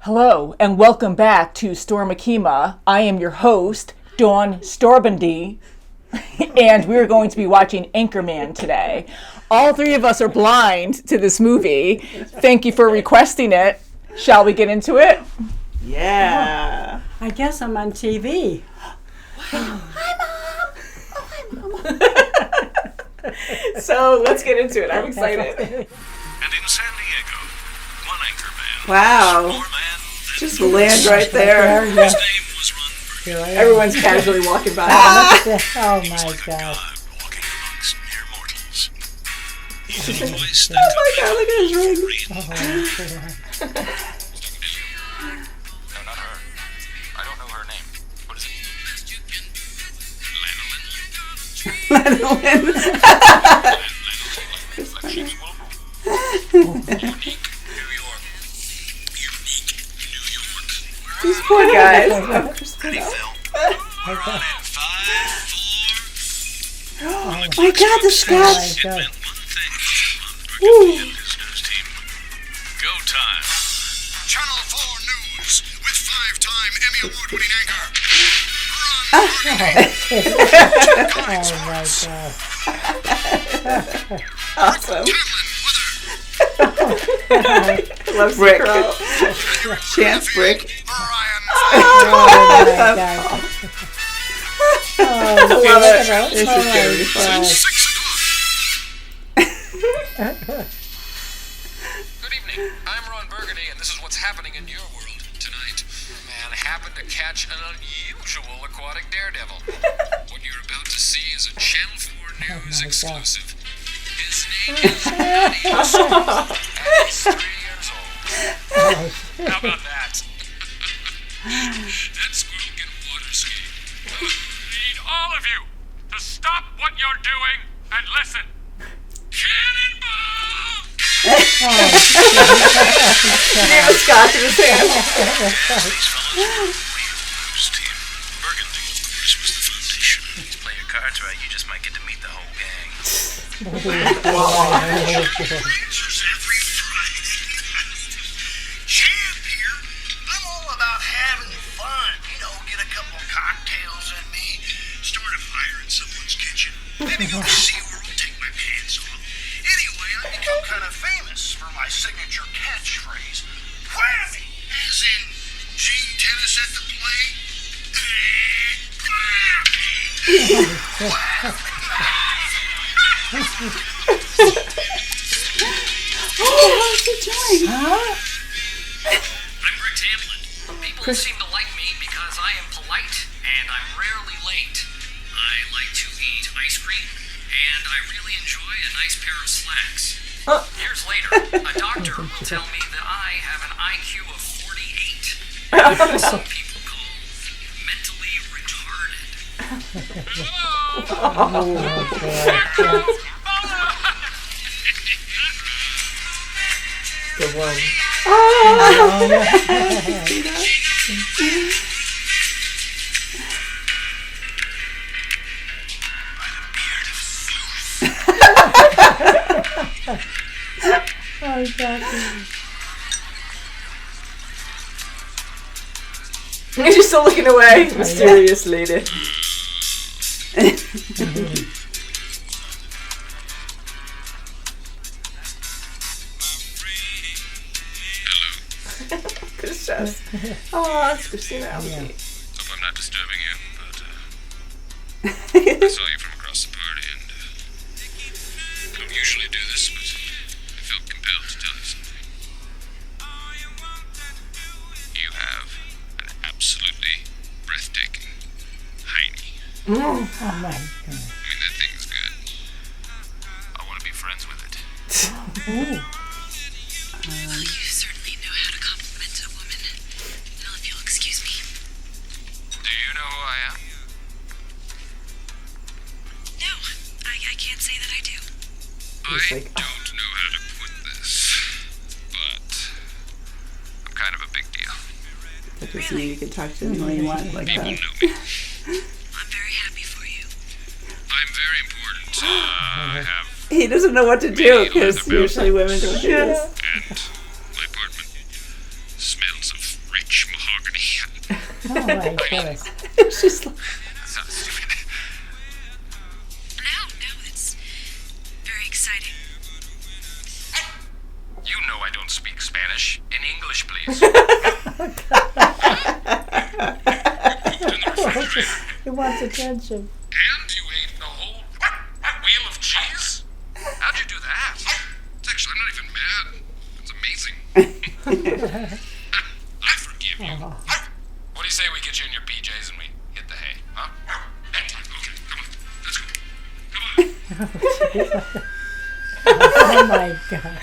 Hello, and welcome back to Storm Akima. I am your host, Dawn Burgundy, and we're going to be watching Anchorman today. All three of us are blind to this movie. Thank you for requesting it. Shall we get into it? Yeah. I guess I'm on TV. Hi, Mom. So let's get into it. I'm excited. And in San Diego, one Anchorman. Wow. Just land right there. His name was run for Everyone's casually walking by. Oh my God. walking amongst mere mortals. He was voiced Oh my God, look at his ring. No, not her. I don't know her name. What is it? Lanolin? Unique New York. These poor guys. And he fell. Run in 5, 4. Oh my God, the scratch. It meant one thing on Burgundy and his news team. Go time. Channel 4 News with 5-time Emmy Award-winning anchor. Run, Burgundy. Awesome. Tatlin, Love Brick. Crow. Chance Brick. Orion. Oh my God. I love it. This is going to be fun. 6 o'clock. Good evening. I'm Ron Burgundy, and this is what's happening in your world tonight. A man happened to catch an unusual aquatic daredevil. What you're about to see is a Channel 4 News exclusive. His name is Eddie, and he's 3 years old. How about that? That squirrel can water ski. I need all of you to stop what you're doing and listen. Cannonball! He has scotch in his hand. These fellows were a real news team. Burgundy, of course, was the foundation. To play your cards right, you just might get to meet the whole gang. Rangers every Friday night. Champ here. I'm all about having fun. You know, get a couple of cocktails in me, start a fire in someone's kitchen, maybe go to SeaWorld, take my pants off. Anyway, I become kind of famous for my signature catchphrase, Whammy, as in Gene Tennis at the play. How's he doing? I'm Rick Tamlin. People seem to like me because I am polite and I'm rarely late. I like to eat ice cream and I really enjoy a nice pair of slacks. Years later, a doctor will tell me that I have an IQ of 48. What some people call mentally retarded. Good one. Oh God. She's still looking away. Mysterious lady. It's just, oh, it's Christina Applegate. Hope I'm not disturbing you, but I saw you from across the party and I don't usually do this, but I felt compelled to tell you something. You have an absolutely breathtaking hiney. Oh my God. I mean, that thing's good. I want to be friends with it. Well, you certainly know how to compliment a woman. Well, if you'll excuse me. Do you know who I am? No, I can't say that I do. I don't know how to put this, but I'm kind of a big deal. That doesn't mean you can talk to anyone you want like People that. know me. I'm very happy for you. I'm very important. I have He doesn't know what to do because usually women don't do this. and my apartment smells of birch mahogany. Oh my goodness. She's like, That sounds stupid. No, it's very exciting. You know I don't speak Spanish. In English, please. He wants attention. And you ate the whole wheel of cheese? How'd you do that? It's actually, I'm not even mad. It's amazing. I forgive you. What do you say we get you in your PJs and we hit the hay, huh? Okay, come on. Let's go. Come on. Oh my God.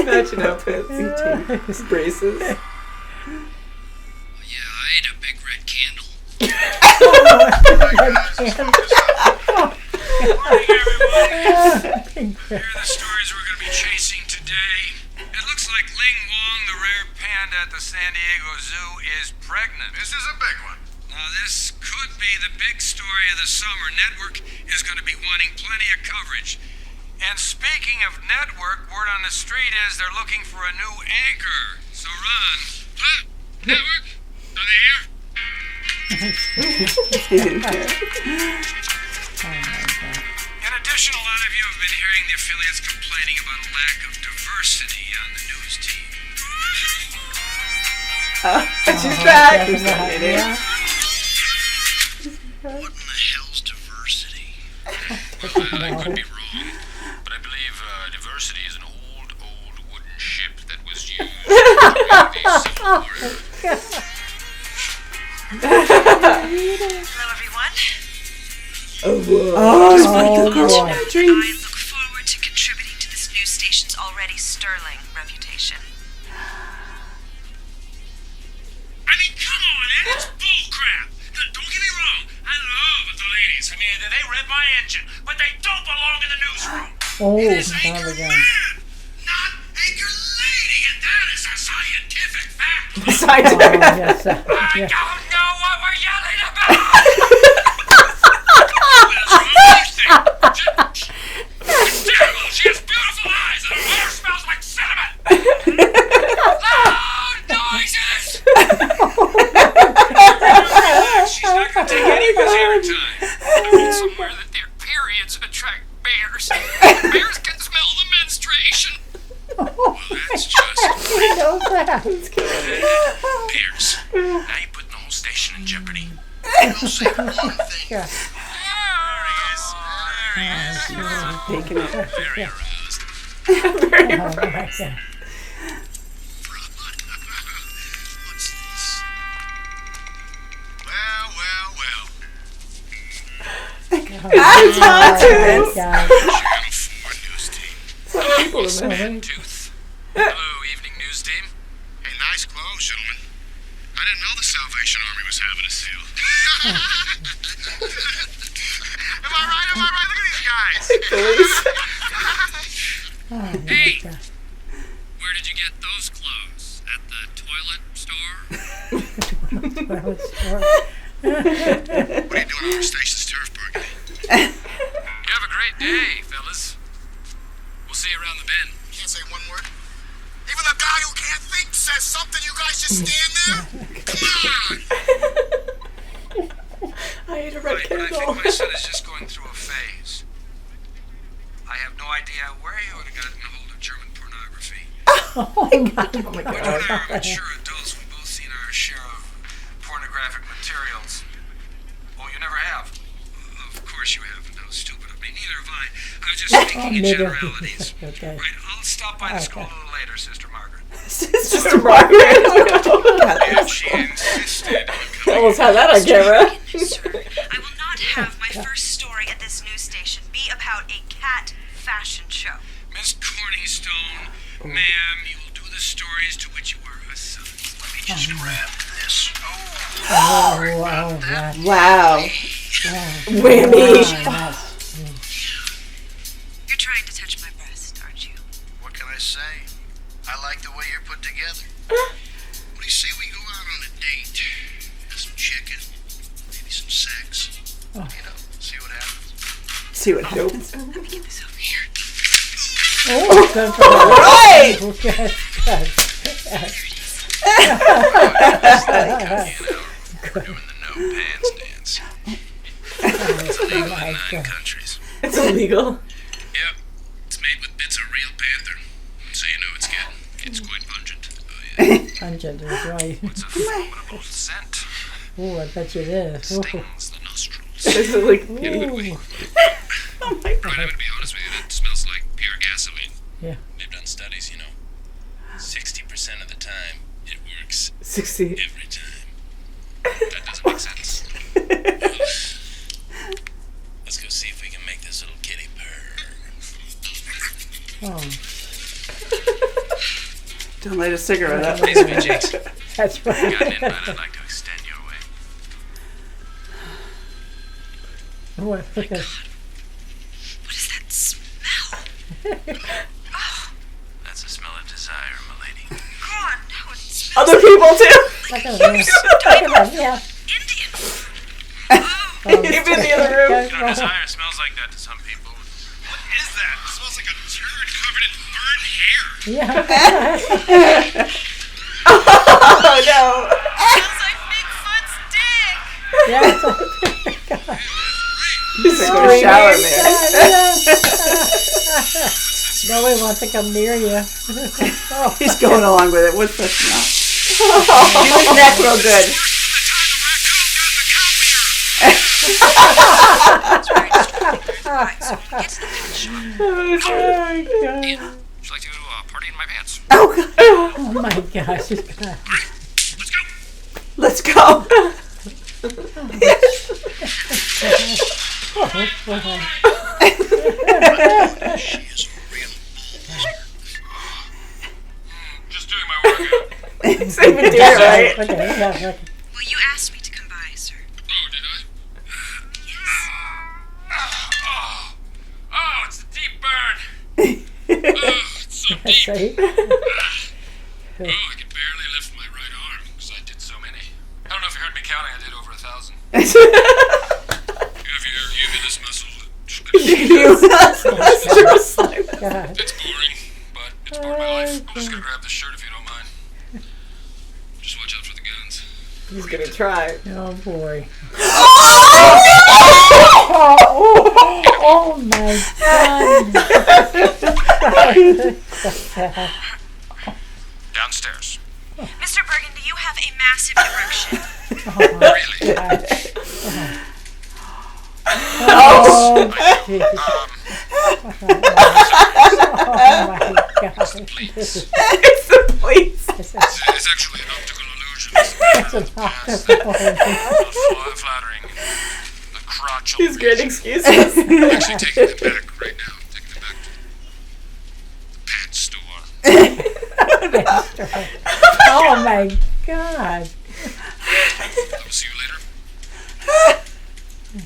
imagine outfits, ET, braces. Yeah, I ate a big red candle. Morning, everybody. Here are the stories we're going to be chasing today. It looks like Ling Wong, the rare panda at the San Diego Zoo, is pregnant. This is a big one. Now, this could be the big story of the summer. Network is going to be wanting plenty of coverage. And speaking of network, word on the street is they're looking for a new anchor. So, Ron, network? Are they here? In addition, a lot of you have been hearing the affiliates complaining about a lack of diversity on the news team. She's back. Yeah. What in the hell's diversity? I could be wrong, but I believe diversity is an old wooden ship that was used during the Civil War. Hello, everyone. Oh, it's like the girl in my I dreams. look forward to contributing to this news station's already sterling reputation. I mean, come on, Ed, it's bullcrap. Don't get me wrong, I love the ladies. I mean, they read my engine, but they don't belong in the newsroom. Oh, It is time anchor again. man, not anchor lady, and that is a scientific fact. Scientific. Oh, yes. I Yeah. don't know what we're yelling about. What is wrong with you? It's terrible. She has beautiful eyes, and her hair smells like cinnamon. Loud noises. She's not going to take any of his airtime. I read somewhere that their periods attract bears. Bears can smell the menstruation. Well, that's just He knows that. bears. Now you're putting the whole station in jeopardy. You'll say one thing. Yeah. There he is. Taking it. Very aroused. Very Oh my God. What's this? Well. That's hot Oh too. my God. Channel 4 News Team. So many people in there. Tooth. Hello, Evening News Team. Hey, nice clothes, gentlemen. I didn't know the Salvation Army was having a sale. Am I right? Look at these guys. Phillies. Oh my Hey. God. Where did you get those clothes? At the toilet store? Well, it's short. What are you doing on the station's turf, Burgundy? You have a great day, fellas. We'll see you around the bend. Can't say one word? Even the guy who can't think says something. You guys just stand there? Come on! I ate a red Right, but I candle. think my son is just going through a phase. I have no idea where he would have gotten a hold of German pornography. Oh my God. Oh my We're god. not our mature adults. We've both seen our share of pornographic materials. Oh, you never have? Of course you haven't. That was stupid of me. Neither have I. I was just speaking in Neither. generalities. Okay. Right, I'll stop by the school a little later, Sister Margaret. Sister Margaret. If she insisted on coming. Almost had that on camera. Sir, I will not have my first story at this news station be about a cat fashion show. Miss Cornystone, ma'am, you will do the stories to which you are assigned. Let me just grab this. Oh, wow. That. Wow. Oh, Whammy. that's- You're trying to touch my breast, aren't you? What can I say? I like the way you're put together. What do you say we go out on a date? Have some chicken, maybe some sex. You know, see what happens. See what happens. Let me get this over here. Oh, that's Right. right. Yes, yes. Doing the no pants dance. It's illegal in 9 countries. It's illegal. Yep. It's made with bits of real panther. So you know it's good. It's quite pungent. Oh yeah. Pungent is right. It's a formidable scent. Oh, I bet you it is. Ooh. Stings the nostrils. This is like, In a good way. Ooh. oh my Right, god. I'm gonna be honest with you, it smells like pure gasoline. Yeah. They've done studies, 60% of the time, it works 60. every time. That doesn't make sense. Let's go see if we can make this little kitty purr. Oh, Don't light a cigarette up. Hey, sweet cheeks. that's Got an right. invite I'd like to extend your way. What? What is that smell? That's the smell of desire, milady. God, no, it smells Other people too. Look at this. Look at this, yeah. Indian. Even in the other room. Desire smells like that to some people. What is that? It smells like a turd covered in burnt hair. Yeah. Oh no. Smells like Bigfoot's dick. Yeah. He's like going to shower, man. No one wants to come near you. Oh, He's going along with it. What's the smell? He was neck real good. That's very distracting. Right, so we get to the pet shop. oh my God. Would you like to go to a party in my pants? Oh god. Oh my gosh. It's gonna... Let's go. Let's go. She is real. Just doing my workout. It's even doing it right. Okay, yeah, okay. Well, you asked me to come by, sir. Oh, did I? Yes. Oh, it's the deep burn. Oh, it's so deep. See? Oh, I can barely lift my right arm because I did so many. I don't know if you heard me counting. I did over 1,000. If you hit this muscle, God. it's boring, but it's part of my life. I'm just gonna grab this shirt if you don't mind. Just watch out for the guns. He's gonna try. Oh boy. Oh my God. Downstairs. Mr. Burgundy, you have a massive erection. Really? Oh, jeez. Oh my God. Please. It's the police. It's actually an optical illusion. It's not flattering. The crotch. These great excuses. I'm actually taking them back right now. Taking them back to the pet store. Oh my God. I will see you later.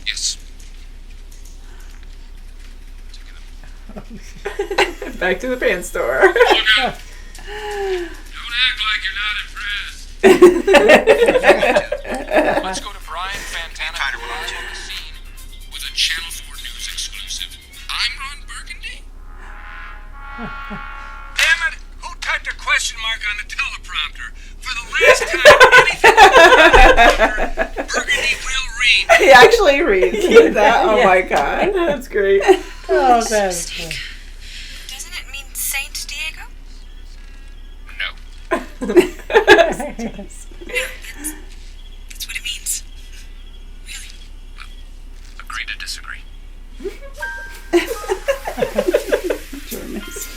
Yes. Back to the pants store. Look out. Don't act like you're not impressed. Let's go to Brian Fantana live on the scene with a Channel 4 News exclusive. I'm Ron Burgundy. Damn it! Who typed a question mark on the teleprompter? For the last time, anything Burgundy will read. He actually reads that. Oh my god. That's great. Oh, that's good. Doesn't it mean Saint Diego? No. That's what it means. Really? Agree to disagree. Germans.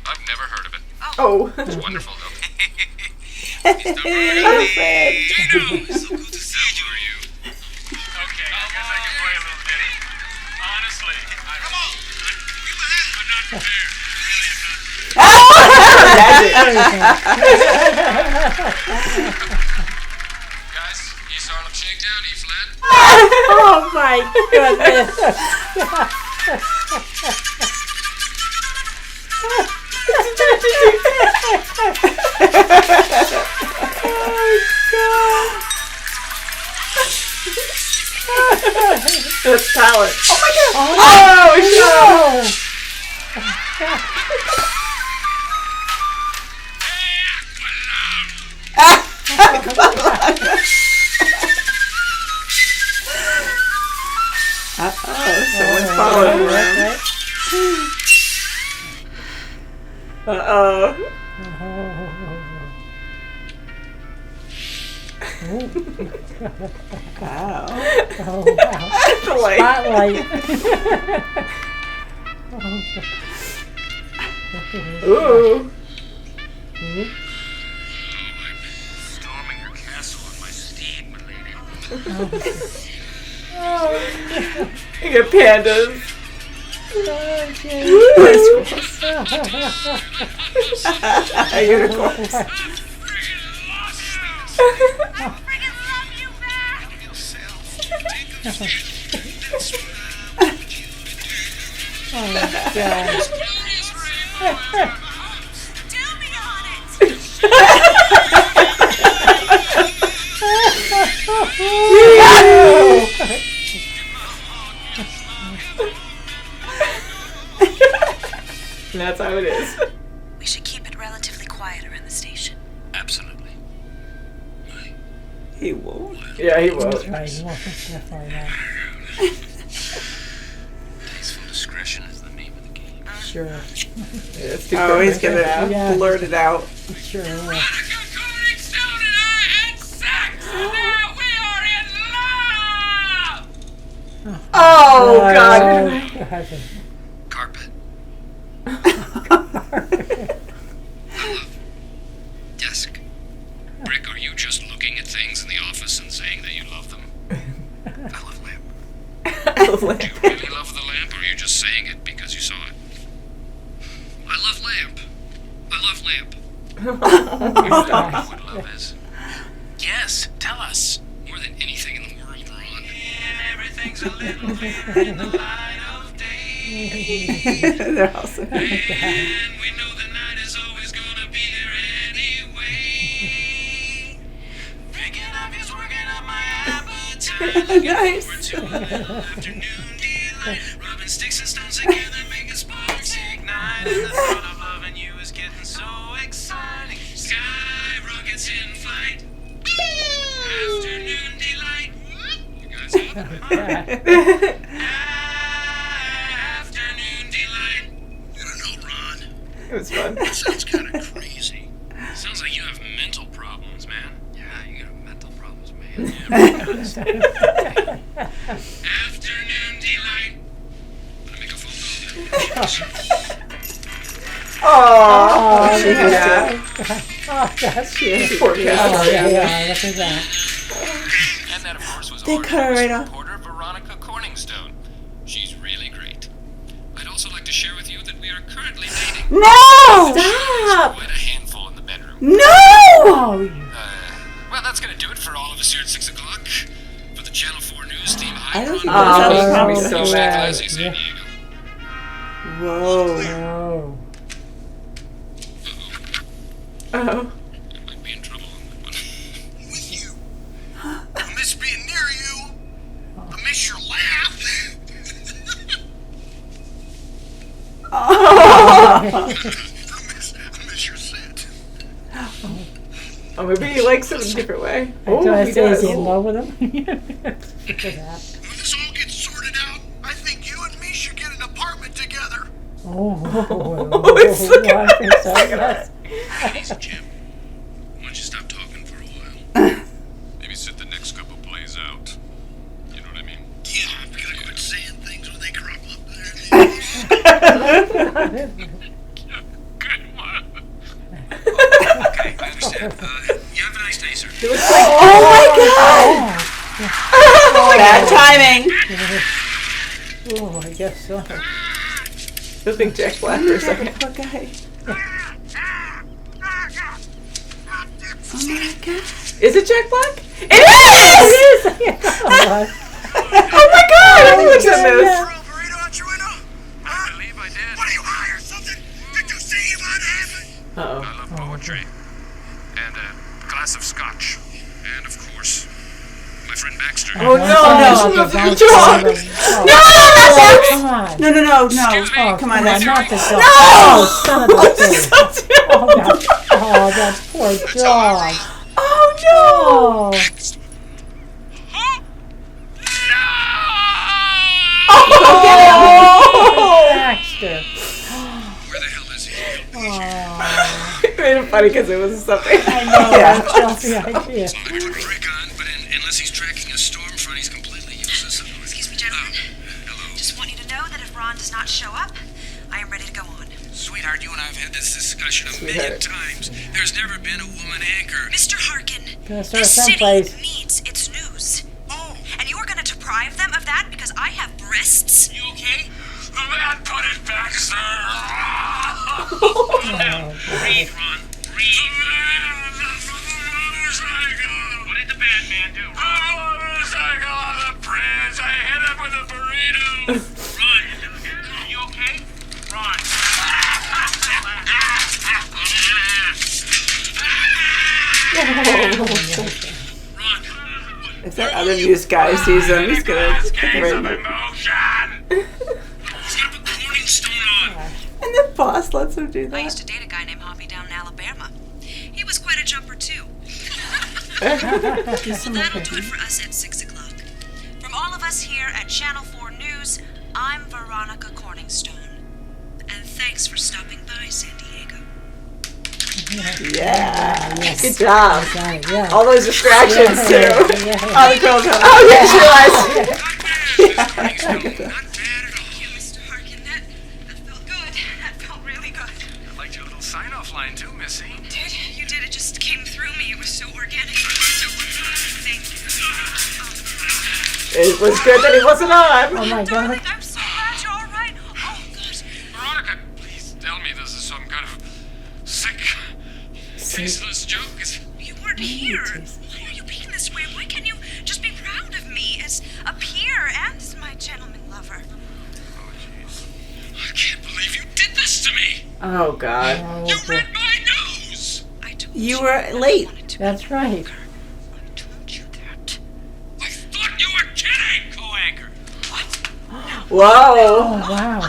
I've never heard of it. Oh. It's wonderful, though. Perfect. Dino! So good to see you. How are you? Okay, I guess I can play a little ditty. Honestly. Come on! I'm not prepared. Guys, East Harlem Shakedown, E flat. Oh my goodness. That's talent. Oh my god. Oh, Oh, Someone's following him. Uh-oh. Wow. Oh, wow. The light. Spotlight. Ooh. Storming your castle on my steed, my lady. You get pandas. Unicorns. Oh, God. Tell me on it. That's how it is. We should keep it relatively quiet around the station. Absolutely. He won't. Yeah, he won't. That's right. He won't definitely not. Tasteful discretion is the name of the game. Sure. Yeah, it's too Oh, he's gonna Yeah. blurt it out. Sure will. Veronica Corningstone and I had sex, and now we are in love! Oh, God. God. Carpet. Desk. Brick, are you just looking at things in the office and saying that you love them? I love lamp. I love lamp. Do you really love the lamp, or are you just saying it because you saw it? I love lamp. I love lamp. You know what love is? Yes, tell us. More than anything in the world, Ron. And everything's a little clearer in the light of day. They're awesome. And we know the night is always gonna be here anyway. Picking up is working up my appetite. Looking Nice. forward to a little afternoon delight. Rubbing sticks and stones together, making sparks ignite. And the thought of loving you is getting so exciting. Sky rockets in flight. Afternoon delight. You guys have it? Afternoon delight. I don't know, Ron. It was fun. Sounds kind of crazy. Sounds like you have mental problems, man. Yeah, you got mental problems, man. Yeah, really does. Afternoon delight. I'm gonna make a phone call. Oh, she yeah. has Oh, that's to. Poor cat. Oh, yeah, look at that. And that, of course, was They cut her right off. reporter Veronica Corningstone. She's really great. I'd also like to share with you that we are currently dating. No! Stop! Quite a handful in the bedroom. No! Oh, Well, that's gonna do it for all of us here at 6 o'clock. For the Channel 4 News team, I don't think Ron. that's how Oh, she's probably so Stay mad. classy, San Diego. Whoa. oh. Oh. I might be in trouble on that one. With you. I miss being near you. I miss your laugh. Oh. I miss your scent. Oh, maybe he likes it in a different way. I was gonna he say, is does. he in love with him? Look at that. When this all gets sorted out, I think you and me should get an apartment together. It's looking at him. Easy, Jim. Why don't you stop talking for a while? Maybe sit the next couple plays out. You know what I mean? Yeah, I'm gonna quit saying things when they crop up there. Good one. Okay, I understand. You have a nice day, sir. Oh my God! Bad timing. Oh, I guess so. I think Jack Black for a second. Poor guy. Oh my God. Is it Jack Black? It is! Oh my God! I looked at this. Burrito at you, Winnow? I believe I did. What are you high or something? Did you see what happened? Uh-oh. I love poetry. And a glass of scotch. And, of course, my friend Baxter. Oh no, Oh, no. the dog. Dog. No, not that. Come on. No. Excuse me. Oh, Come on, not that's the dog. No! Oh, son of a bitch. So terrible. Oh, that poor dog. Oh no! Oh. Baxter. Where the hell is he? It made it funny because it was something. I know, that's just the idea. I put a trick on, but unless he's tracking a storm front, he's completely useless. Excuse me, gentlemen. Hello. Just want you to know that if Ron does not show up, I am ready to go on. Sweetheart, you and I have had this discussion a million times. There's never been a woman anchor. Mr. Harkin, Gonna start this city someplace. needs its news. Oh, And you are going to deprive them of that because I have breasts? you okay? The man put it back, sir. Breathe, Ron. Breathe. What did the bad man do? Motorcycle on the bridge. I hit him with a burrito. Ron, you okay? Ron. Ron. If that other news guy sees him, he's gonna Case of and emotion. He's got the Corning stone on. the boss lets him do I that. used to date a guy named Hoppy down in Alabama. He was quite a jumper, too. Well, that'll do it for us at 6 o'clock. From all of us here at Channel 4 News, I'm Veronica Corningstone. And thanks for stopping by, San Diego. Yeah. Good job. Got it, yeah. All those distractions too. Yeah. Oh, the girls. Oh, yeah, she was. Not bad at all. Thank you, Mr. Harkin. That felt good. That felt really good. I liked your little sign-off line too, Missy. You did. It just came through me. It was so organic. So thank you. It was good that he wasn't on. Oh my God. Darling, I'm so glad you're all right. Oh, gosh. Veronica, please tell me this is some kind of sick, tasteless joke. You weren't here. Why are you being this way? Why can't you just be proud of me as a peer and as my gentleman lover? Oh, jeez. I can't believe you did this to me. Oh God. You read my news. I told You were late. wanted to That's right. I told you that. I thought you were kidding, co-anchor. Whoa. Oh, wow.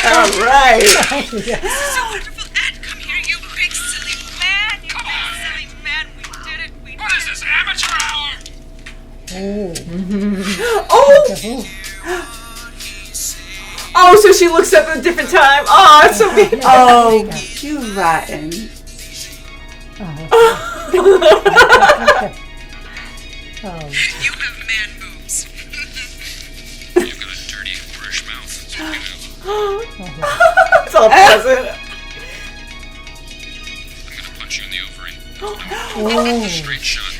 All right. So wonderful. Ed, come here, you big silly man. You big silly man. We did it. We What is this, amateur hour? Oh. Oh, so she looks up at a different time. Oh, it's so mean. Oh, you rotten. Oh, You have man boobs. You've got a dirty, fresh mouth. So you know. It's all pleasant. I'm gonna punch you in the ovary. oh. Straight shot.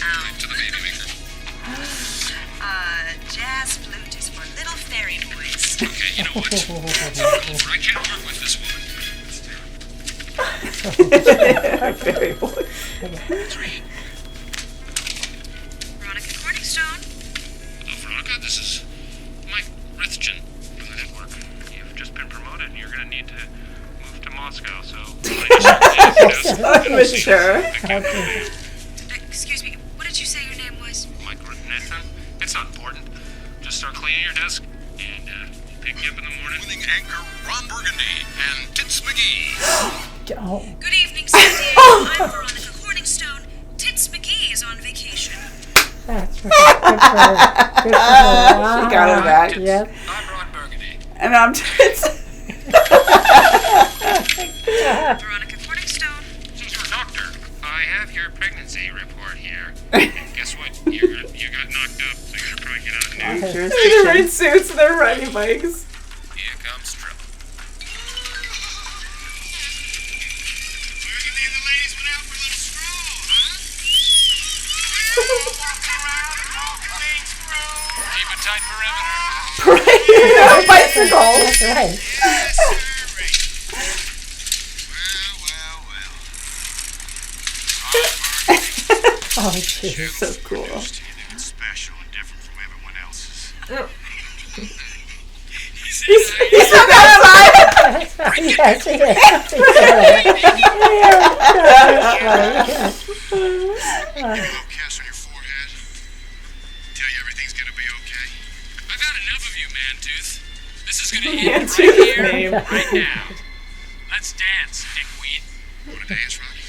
Right to the baby maker. Jazz flute is for little fairy boys. Okay, you know what? I can't work with this woman. Very boy. Veronica Corningstone. Veronica, this is Mike Rithgen from the network. You've just been promoted and you're gonna need to move to Moscow, so... I'm sure. Excuse me, what did you say your name was? Mike Rithgen? It's not important. Just start cleaning your desk and we'll pick you up in the morning. Winning anchor Ron Burgundy and Tits McGee. Oh. Good evening, San Diego. I'm Veronica Corningstone. Tits McGee is on vacation. That's right. Good for her. Good for her. She got her back. Yep. I'm Ron Burgundy. And I'm Tits. Veronica Corningstone. Senior doctor, I have your pregnancy report here. And guess what? You got knocked up, so you're probably get out now. They're in suits and they're riding bikes. Here comes trouble. Burgundy and the ladies went out for a little stroll, huh? Walking around and talking things through. Keep it tight perimeter. Bicycle. That's right. Well. Oh, geez. So cool. Anything special and different from everyone else's. He's not that Yes, he is. Kiss on your forehead. Tell you everything's gonna be okay. I've had enough of you, Man-Tooth. This is gonna end right Man-Tooth here, name. right now. Let's dance, dickweed. Wanna dance, Rocky?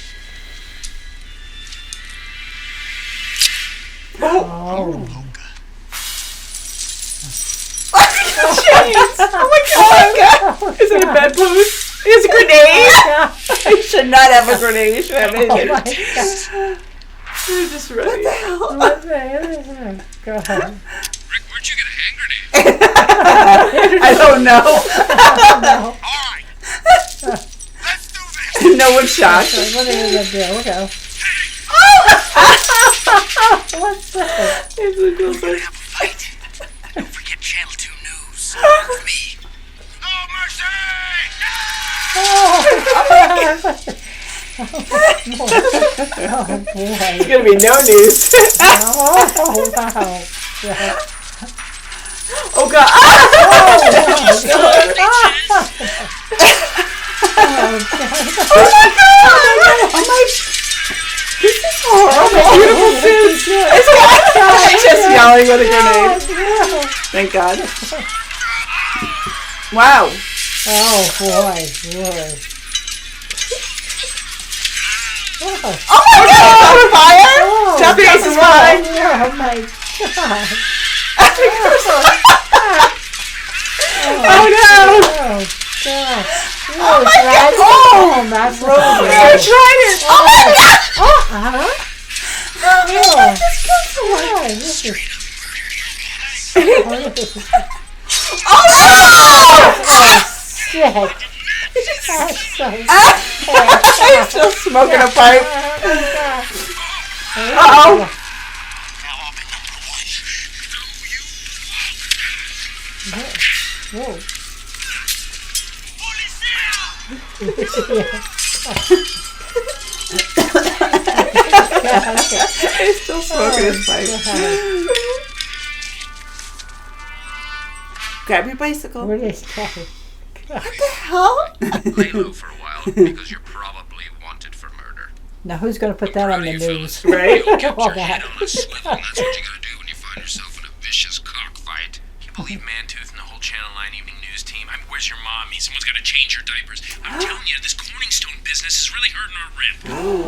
Jeez. Oh my god. Is it a bedpost? It's a grenade. I should not have a grenade. You should have anything. You're just ready. What the hell? Go ahead. Rick, where'd you get a hand grenade? I don't know. All right. Let's do this. No one's shocked. What are you going to do? Okay. What's that? It's a cool We're gonna thing. have a fight. Don't forget Channel 2 News. With me. No mercy! Oh, boy. It's gonna be no news. Oh, wow. Yeah. Oh god. Beautiful kids. It's just yelling with a grenade. Thank God. Wow. Oh, boy. Oh my God! On fire? Jump face is fine. Oh, my God. Oh no! Oh, God. Oh my God! Oh! That's You're trying it! Oh my God! Oh no! Shit. That's so He's still smoking a pipe. Uh-oh. Now I'll be number one. Whoa. He's still smoking his pipe. Grab your bicycle. What is that? Hell? Lay low for a while because you're probably wanted for murder. Now who's going to put that on the news? Right? You'll keep All your head that. on a swivel, and that's what you gotta do when you find yourself in a vicious cockfight. Can you believe Mantooth and the whole Channel 9 evening news team? I mean, where's your mommy? Someone's gotta change your diapers. I'm telling you, this Corningstone business is really hurting our rep.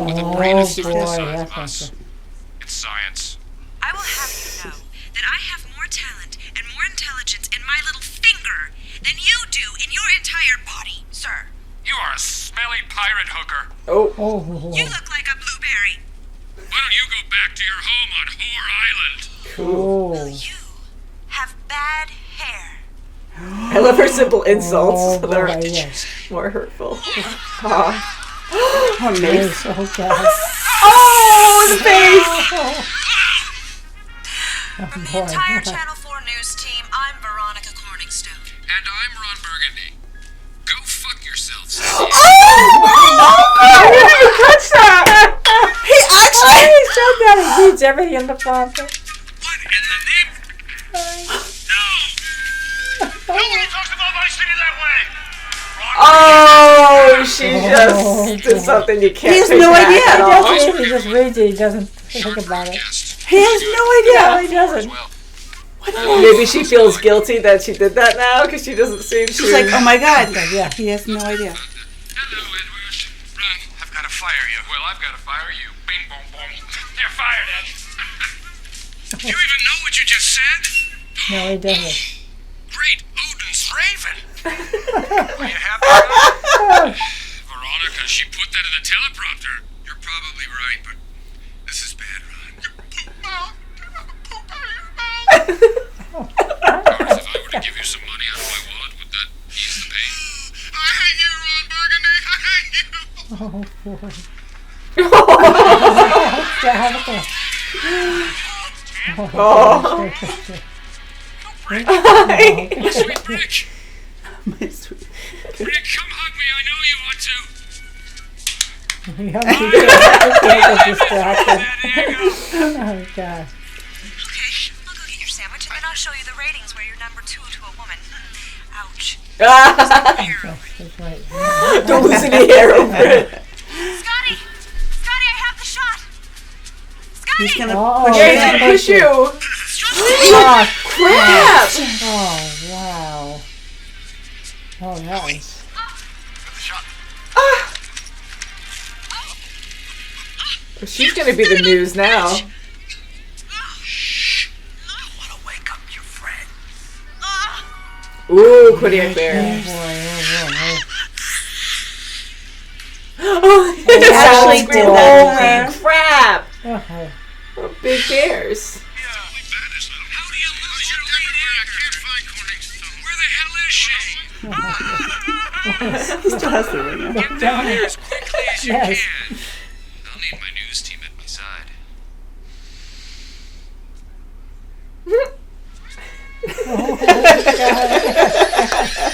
With a brain Oh, as smart boy. the size of That's us. It's science. I will have you know that I have more talent and more intelligence in my little finger than you do in your entire body, sir. You are a smelly pirate hooker. Oh. Oh, You look like a blueberry. Why don't you go back to your home on Whore Island? cool. You have bad hair. I love her simple insults. Oh, They're boy, yes. more hurtful. Oh, nice. Yes, oh, God. Oh, the face! From the boy. entire Channel 4 News team, I'm Veronica Corningstone. And I'm Ron Burgundy. Go fuck yourselves. Oh, I didn't even touch that! He actually... He said that. He reads everything in the font. What in the name? No! Nobody talks about my city that way! Oh, she just did something you can't. He has no idea at all. He just reads it. He doesn't think about it. He has no idea. He doesn't. Well, Maybe she feels guilty that she did that now because she doesn't seem to. She's like, oh my God. Yeah. He has no idea. hello, Edward. Ron, I've got to fire you. Well, I've got to fire you. Bing, boom, boom. You're fired, Ed. Do you even know what you just said? No, he doesn't. Great Odin's Raven. Are you happy now? Veronica, she put that in the teleprompter. You're probably right, but this is bad, Ron. You poop out. Poop out of your mouth. Or if I were to give you some money out of my wallet, would that ease the pain? I hate you, Ron Burgundy. I hate you. Oh, boy. Oh. Sweet Rick. My sweet. Rick, come hug me. I know you want to. He can't get distracted. There you go. Oh, God. Okay, I'll go get your sandwich and then I'll show you the ratings where you're number 2 to a woman. Ouch. That's right. Don't lose any hair over it. Scotty! Scotty, I have the shot! Scotty! He's gonna Oh, push Yeah, it he's in. gonna push you. Oh, Crap! oh, wow. Oh, nice. She's gonna be the news now. Shh. Oh, Kodiak Bear. Oh, it actually did that. Holy crap! Oh, Oh, big bears. How do you lose your lead anchor? I can't find Corningstone. Where the hell is she? He still has the ring. Get down here as quickly as you Yes. can. I'll need my news team at my side.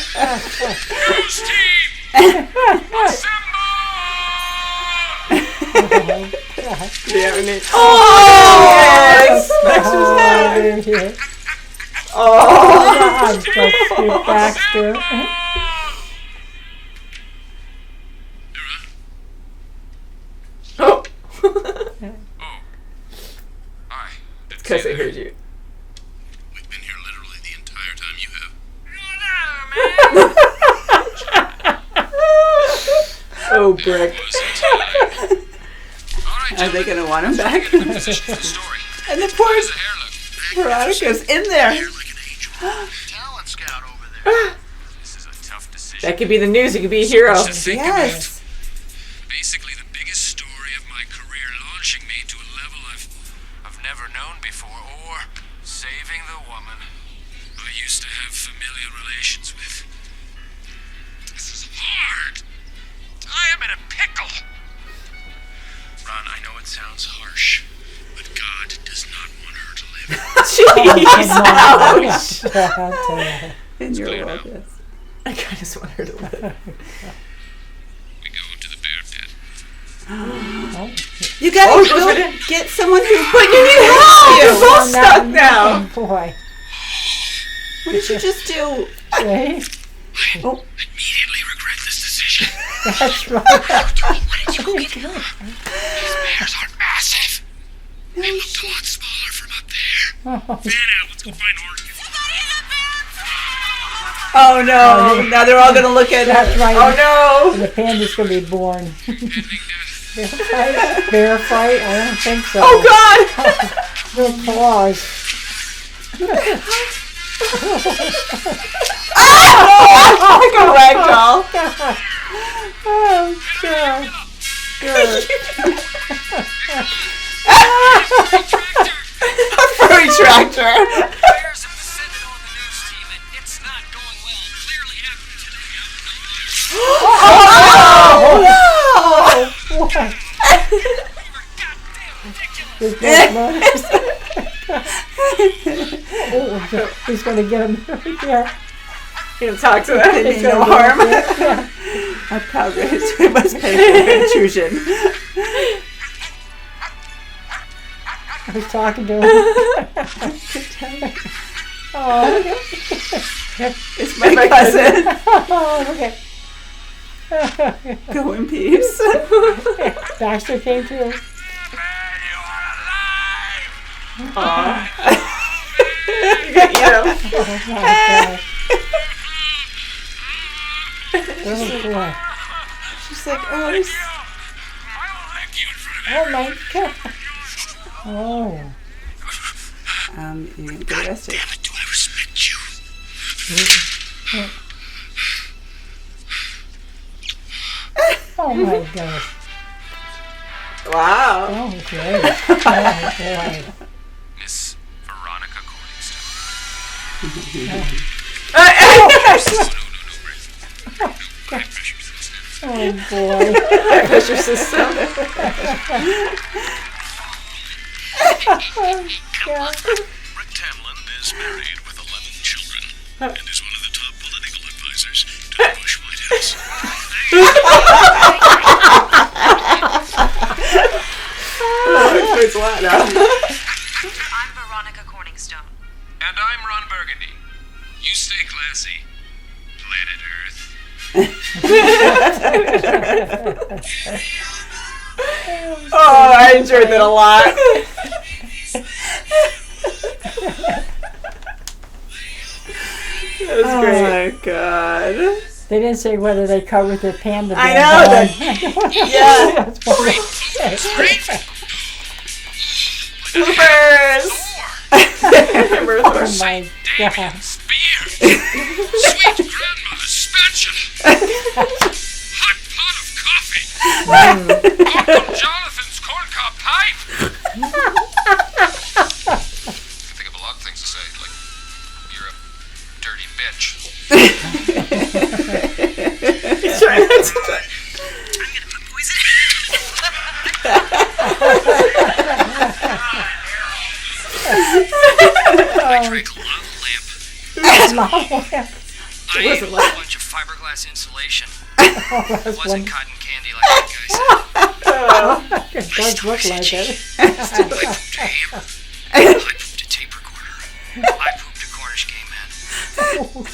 News team! Assemble! Do you have a name? Oh, Yes! I'm just Scoot Baxter. Oh! Hi. Because I heard you. We've been here literally the entire time you have. Oh, Brick. Are they going to want him back? Position for the story. And the poor How's the hair look? Veronica's in there. You're like an angel. Talent scout over there. This is a tough decision. That could be the news. It could be a hero. To think of it. Yes. Basically the biggest story of my career, launching me to a level I've never known before, or saving the woman I used to have familial relations with. This is hard. I am in a pickle. Ron, I know it sounds harsh, but God does not want her to live. Jeez. Ouch. In your clear world, now. yes. I kind of just want her to live. We go into the bear pit. You gotta Oh, go she's gonna- get someone who. But you need help! You're both stuck now! Oh, boy. What did you just do? Okay. Immediately regret this decision. That's right. Why did you go get her? These bears are massive. They looked a lot smaller from up there. Fan out, let's go find Oregon. Oh no! Now they're all gonna look at That's her. right. Oh no! And the panda's going to be born. I think Bear fight? Bear fight? I don't think so. Oh god! No claws. Like a ragdoll. Oh, God. Furry tractor. bears have descended on the news team and it's not going well. Clearly happened today. What? There's no blood. Oh, he's going to get him right there. You gonna talk to them? They He's mean no gonna harm. get him. Yeah. Our pal Grace must pay for the intrusion. I was talking to him. Oh, It's my cousin. oh, okay. Go in peace. Baxter came too. Aw. You can eat him. Oh, my God. Oh, boy. She's like, oh, I it's... will lick you in front of Oh, my God. Oh. you get arrested. Damn it, do I respect you? Oh, my gosh. Wow. Oh, great. Oh, boy. Miss Veronica Corningstone. Oh, boy. Pressure system. Rick Tamlin is married with 11 children and is one of the top political advisors to the Bush White House. It's what now? I'm Veronica Corningstone. And I'm Ron Burgundy. You stay classy. Planet Earth. Oh, I enjoyed that a lot. That was great. Oh my god. They didn't say whether they covered the panda. I bear know, bone. Yeah. That's funny. Bloopers. Oh, my God. Spear. Sweet grandmother's spatula. Hot pot of coffee. Uncle Jonathan's corncob pipe. I think of a lot of things to say, like, you're a dirty bitch. He's trying not to. I'm gonna put poison. I drank lava lamp. I ate a bunch of fiberglass insulation. It wasn't cotton candy like that guy said. It does look like it. I pooped a ham. I pooped a tape recorder. I pooped a Cornish game man.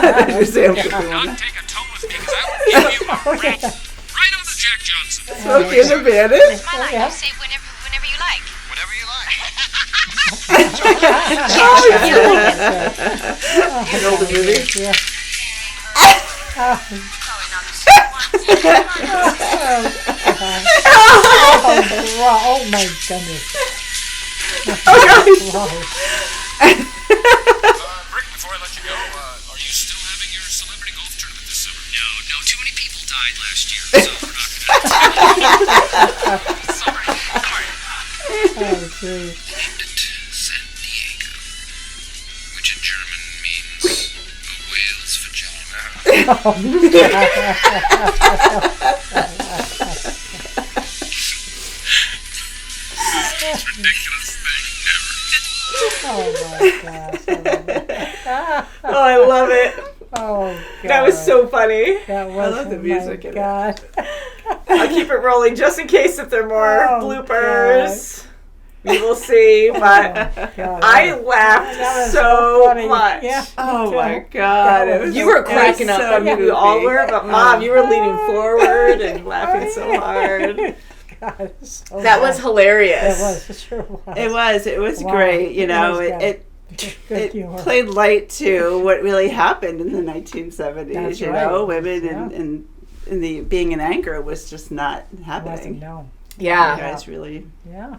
Not take a tone with me because I will give you a rap right on the Jack Johnson. Smokey and the Bandit. My life. You say whenever you like. Whatever you like. You know the movie? Yeah. Probably not the same one. Oh my goodness. Rick, before I let you go, are you still having your celebrity golf tournament this summer? No, too many people died last year, so we're not gonna. Sorry. Oh, geez. Named it San Diego, which in German means a whale's vagina. Most ridiculous thing ever. Oh my gosh. Oh, I love it. Oh, God. That was so funny. That was, I love the music oh in my it. God. I'll keep it rolling just in case if there are more Oh, bloopers. We will see, but God. I laughed That was so funny. much. Yeah, Oh me my too. God. That was- You were It was cracking up. so I mean, we all goofy. were, but Mom, you were leaning forward and laughing so hard. God, so That was bad. hilarious. It was. It sure was. It was Wow. great. You know, It was it good humor. played light to what really happened in the 1970s. That's you right. know, women Yeah. and the being an anchor was just not It wasn't happening. known. You Yeah. guys really, Yeah.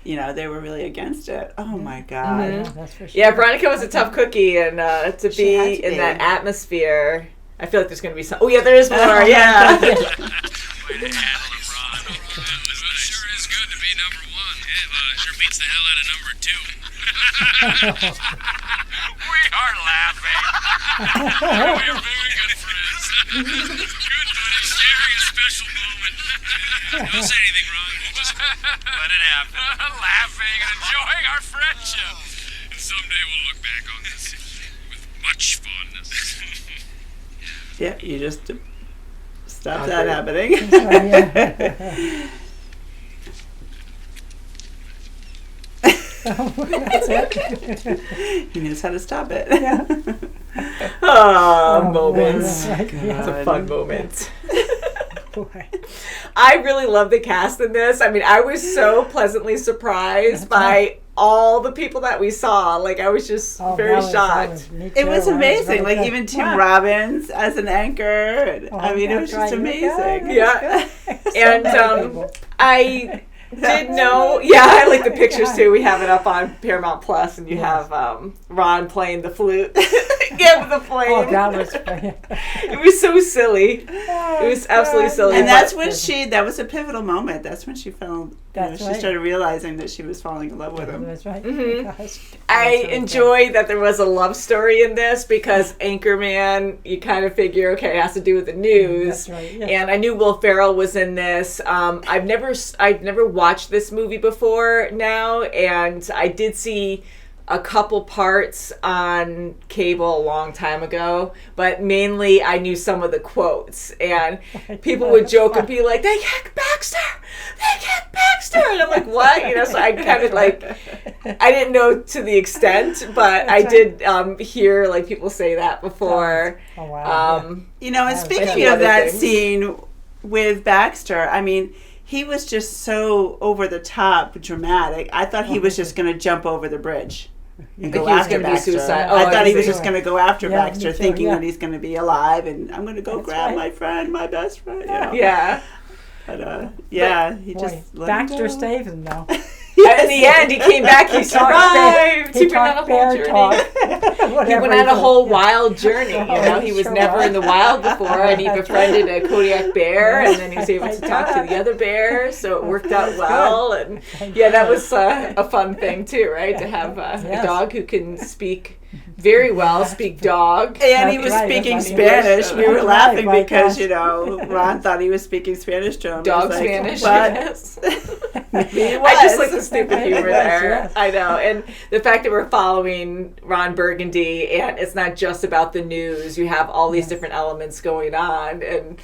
you know, they were really against it. Oh my God. Mhm. Yeah, that's for sure. Yeah, Veronica was a tough cookie, and to She be had to in be. that atmosphere, I feel like there's going to be some. Oh, yeah, there is more. Yeah. Way to handle it, Ron. It sure is good to be number one. Yeah, sure beats the hell out of number two. We are laughing. We are very good friends. Good buddy, sharing a special moment. Don't say anything wrong. Just let it happen. Laughing and enjoying our friendship. And someday we'll look back on this with much fondness. Yeah, you just stop Okay. that happening. That's it. He knows how to stop it. Oh, moments. man. It's a fun moment. Boy. I really love the cast in this. I mean, I was so pleasantly surprised by all the people that we saw. Like, I was just Oh, very that shocked. was me It was too. That amazing. really Like good. even Tim Yeah. Robbins as an anchor. And, Oh, I mean, it was that's just right. amazing. Yeah. So And many people. I did know. Yeah, I like the pictures God. too. We have it up on Paramount Plus, and you Yes. have Ron playing the flute. Yeah, with the plane. Oh, that was funny. It was so silly. It was absolutely silly. And but- that's when that was a pivotal moment. That's when she fell, That's she right. started realizing that she was falling in love with him. That's right. Mhm. Gosh. That's I really good. enjoy that there was a love story in this because Anchorman, you kind of figure, okay, it has to do with the news. That's right, yeah. And I knew Will Ferrell was in this. I've never watched this movie before now, and I did see a couple parts on cable a long time ago, but mainly I knew some of the quotes, and people would joke and be like, "They kicked Baxter! They kicked Baxter!" And I'm like, "What?" You know, so I kind of like, I didn't know to the extent, but I did hear like people say that before. Oh, wow. You know, and Yeah, speaking especially of other that things. scene with Baxter, I mean, he was just so over the top dramatic. I thought he was just going to jump over the bridge and go He was after gonna be Baxter. suicide. I Oh, thought he was see. just going to go after Yeah, Baxter, me too, thinking yeah. that he's going to be alive, and I'm going to go That's grab right. my friend, my best friend. You know? Yeah. But yeah, he Boy, just Baxter saved him though. In the end, he came back. He survived. He went on a whole bear journey. talk. He went on a whole wild journey. You know, he was Sure never was. in the wild before, and he befriended a Kodiak bear, and then he was able to talk to the other bears, so it worked out well. And yeah, that was a fun thing too, right? To have a dog who can speak very well, speak dog. And he was That's right, speaking that's funny. Spanish. We were That's laughing right, because, gosh. you know, Ron thought he was speaking Spanish to him. Dog He was Spanish, But yes. maybe he was. I just like the stupid humor there. Yes. I know. And the fact that we're following Ron Burgundy, and it's not just about the news. You have all these different elements going on. And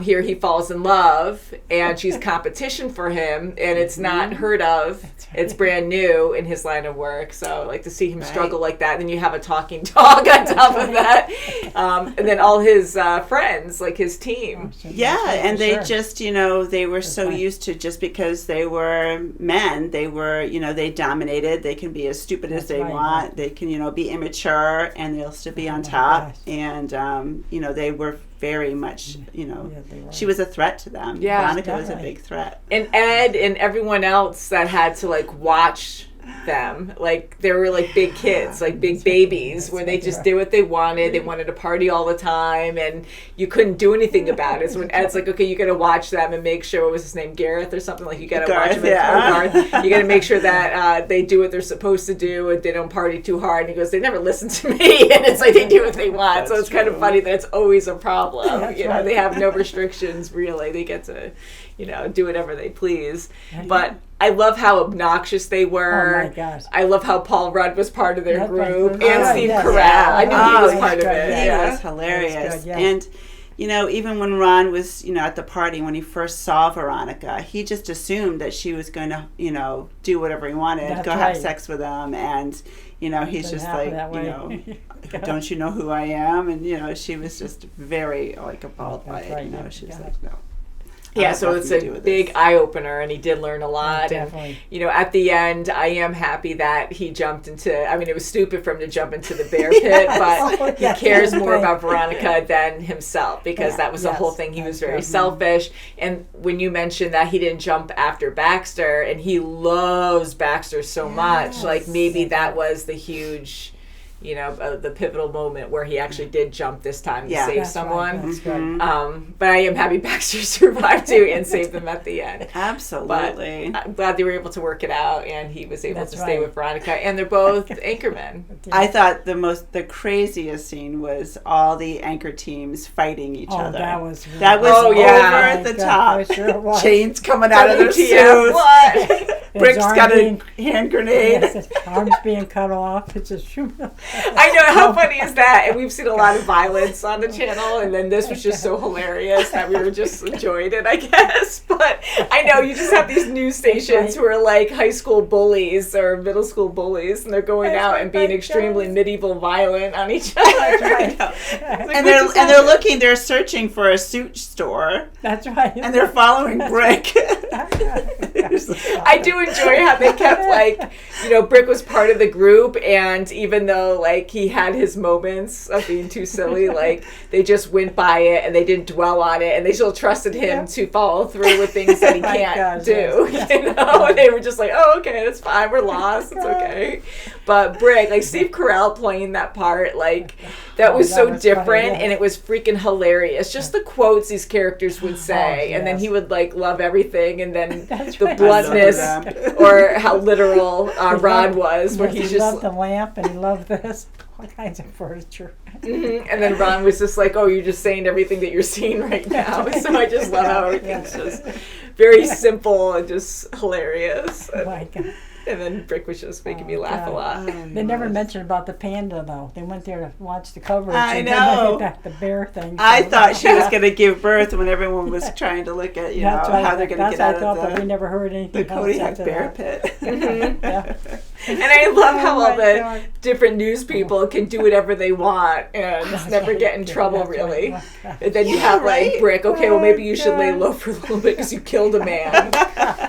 here he falls in love, and she's competition for him, and it's not heard of. It's brand new in his line of work. So I like to see him struggle like that. And then you have a talking dog on top of that. And then all his friends, like his team. Yeah, and they Sure. just, you know, they were so right. used to just because they were men, they were, you know, they dominated. They can be as stupid as they right, want. They can, you know, be immature and they'll still be on my top. gosh. And, you know, they were very much, you know, Yeah, they were. she was a threat to them. Yeah, Veronica was a definitely. big threat. And Ed and everyone else that had to like watch them, like they were like big kids, like big babies, where they just did what they wanted. They wanted to party all the time, and you couldn't do anything about it. So when Ed's like, okay, you got to watch them and make sure, what was his name, Gareth or something, like you got to watch Garth, them. yeah. Garth. You got to make sure that they do what they're supposed to do and they don't party too hard. And he goes, they never listen to me, and it's like they do what they want. So That's it's kind of true. funny that it's always a problem. That's You know, right. they have no restrictions really. They get to, you know, do whatever they please. But I love how obnoxious they were. Oh my gosh. I love how Paul Rudd was part of their That's right. group, Oh, and Steve yes. Carell. Yeah. I knew Oh, he was he's part of good, it. yeah. He Yeah. was hilarious. good, yes. And, you know, even when Ron was, you know, at the party, when he first saw Veronica, he just assumed that she was going to, you know, do whatever he wanted, That's go have right. sex with him. And, you know, he's Doesn't just happen like, that you way. know, don't you know who I am? And, you know, she was just very, like, appalled by That's it. right, You know, yeah. she was Yeah. like, no. Yeah, I so have it's nothing to a do with big this. eye opener, and he did learn a lot. And definitely. you know, at the end, I am happy that he jumped into. I mean, it was stupid for him to jump into the bear pit, but he Yes, cares that's more right. about Veronica than himself, because Yeah, that was the yes, whole thing. He was that's very good. selfish. And when you mentioned that he didn't jump after Baxter, and he loves Baxter so much, like maybe that was the huge. You know, the pivotal moment where he actually did jump this time to Yeah. save That's someone. Right, that's good. But I am happy Baxter survived too and saved them at the end. But Absolutely. I'm glad they were able to work it out, and he was able That's to stay right. with Veronica. And they're both Anchormen. I thought the craziest scene was all the anchor teams fighting each Oh, other. that was really That was Oh, yeah. over the God, top. I sure it was. Chains coming out of their WTF, suits. what? Brick's arm got a being- hand grenade. Yes, his arms being cut off. It's a shoot. I know, how funny is that? And we've seen a lot of violence on the channel, and then this was just so hilarious that we were just enjoying it, I guess. But I know, you just have these news stations who are like high school bullies or middle school bullies, and they're going That's out right, and being my extremely gosh. medieval violent on each other. Right. And they're searching for a suit store, That's right. and they're following Brick. I do enjoy how they kept, like, you know, Brick was part of the group, and even though, like, he had his moments of being too silly, like, they just went by it and they didn't dwell on it, and they still trusted him to follow through with things that he My can't gosh, do, yes. you know? And they were just like, oh, okay, that's fine, we're lost, it's okay. But Brick, like, Steve Carell playing that part, like, that was that so was different, funny, yes. and it was freaking hilarious. Just the quotes these characters would say, and then yes. he would, like, love everything, and then That's the right. bluntness I love that. or how literal Ron was, where Yes, he's he just, loved the lamp and he loved this. All kinds of furniture. and then Ron was just like, oh, you're just saying everything that you're seeing right now. So I just love how everything's just very simple and just hilarious. Oh my God. And then Brick was just making me laugh a lot. They never mentioned about the panda though. They went there to watch the coverage. I and then know. they did the bear thing. I so- thought she was going to give birth when everyone was trying to look at, you know, That's right. how they're going to That's get what I out thought, but we of never heard anything the else Kodiak after bear that. pit. Yeah. And I love how Oh all my the God. different news people can do whatever they want and never get in trouble, That's right. really. Oh my God. And then you Yeah, have like right? Brick. Okay, well maybe you should lay low for a little bit because you killed a man.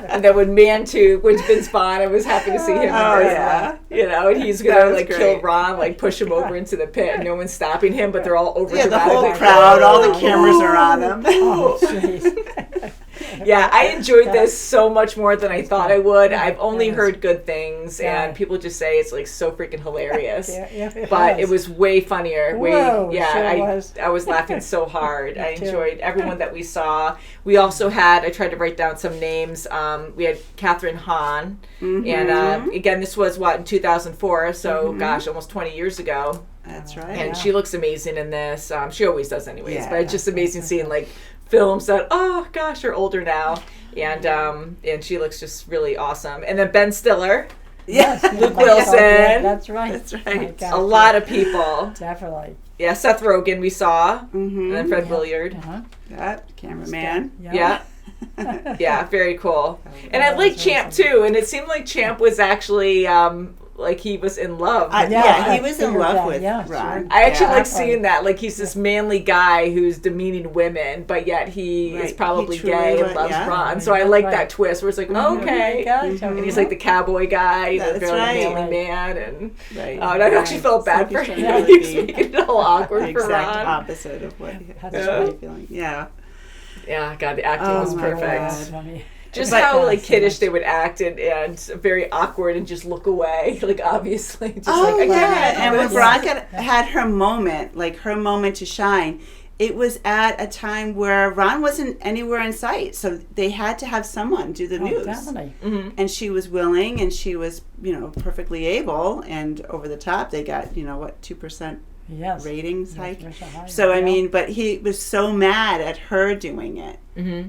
And then when Man Tooth, which Vince Vaughn, I was happy to see him. Oh, in yeah. person. You know, and he's That gonna was like great. kill Ron, like push him over into the pit, and no one's stopping him, but they're all over. Yeah, the whole crowd, all the cameras are on them. Oh, jeez. Yeah, I enjoyed this so much more than I thought I would. I've only Yes. heard good things, Yeah. and people just say it's like so freaking hilarious. Yeah, But it was way funnier. Whoa, Yeah, sure was. I was laughing so hard. I too. enjoyed everyone that we saw. We also had, I tried to write down some names. We had Catherine Hahn, and again, this was in 2004. So gosh, almost 20 years ago. That's right. And she looks amazing in this. She always does, anyways. Yeah. But it's just amazing seeing like films that gosh are older now, and she looks just really awesome. And then Ben Stiller, Yes, Luke my God, Wilson. yeah, that's right. That's right. My God, a lot of people. Definitely. Yeah, Seth Rogen we saw, and then Fred Williard. Uh-huh. That cameraman. Yeah. Yeah, very cool. And I like Champ too, and it seemed like Champ was actually like he was in love. Yeah, he I was in figured love that, with yeah, Ron. sure. I actually Yeah. like seeing that. Like he's this manly guy who's demeaning women, but yet he is Right. probably He truly gay and was- loves yeah. Ron. So I like Right. that twist where it's like, okay. And he's like the cowboy guy, the That's very right. manly man, and Right. and I actually felt bad for Like he's him. trying to He's be making it all awkward the for exact Ron. opposite of what That's what right. feeling. Yeah. Yeah, God, the acting Oh was my perfect. God. Just But- how like so kiddish much. they would act and very awkward and just look away, like obviously. Just Oh like, I yeah, can't and do when this. Veronica had her moment, like her moment to shine, it was at a time where Ron wasn't anywhere in sight, so they had to have someone do the news. Definitely. And she was willing, and she was, perfectly able, and over the top. They got, 2% Yes. ratings Yes, hike. Russia high, So I yeah. mean, but he was so mad at her doing it.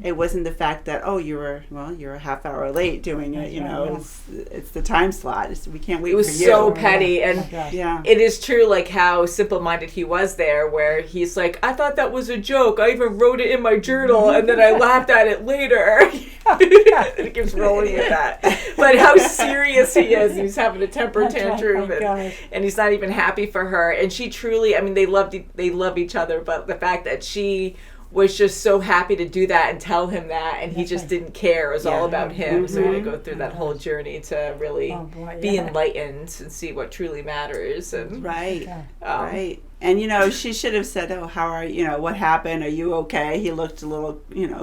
It wasn't the fact that you're a half hour late doing it. It's the time slot. We can't wait. It was for you. so petty, Oh, and my gosh. Yeah. it is true, like how simple-minded he was there, where he's like, I thought that was a joke. I even wrote it in my journal, and then I laughed at it later. And he keeps rolling with that. But how serious he is. He's having a temper That's right, tantrum, my and, gosh. and he's not even happy for her. And she truly, I mean, they love each other, but the fact that she was just so happy to do that and tell him that, and he That's just right. didn't care. It was all about him. So he had to go through Oh, that whole journey to really Oh, boy, be yeah. enlightened and see what truly matters. And Right. Yeah. Right. And she should have said, "Oh, how are you? What happened? Are you okay?" He looked a little,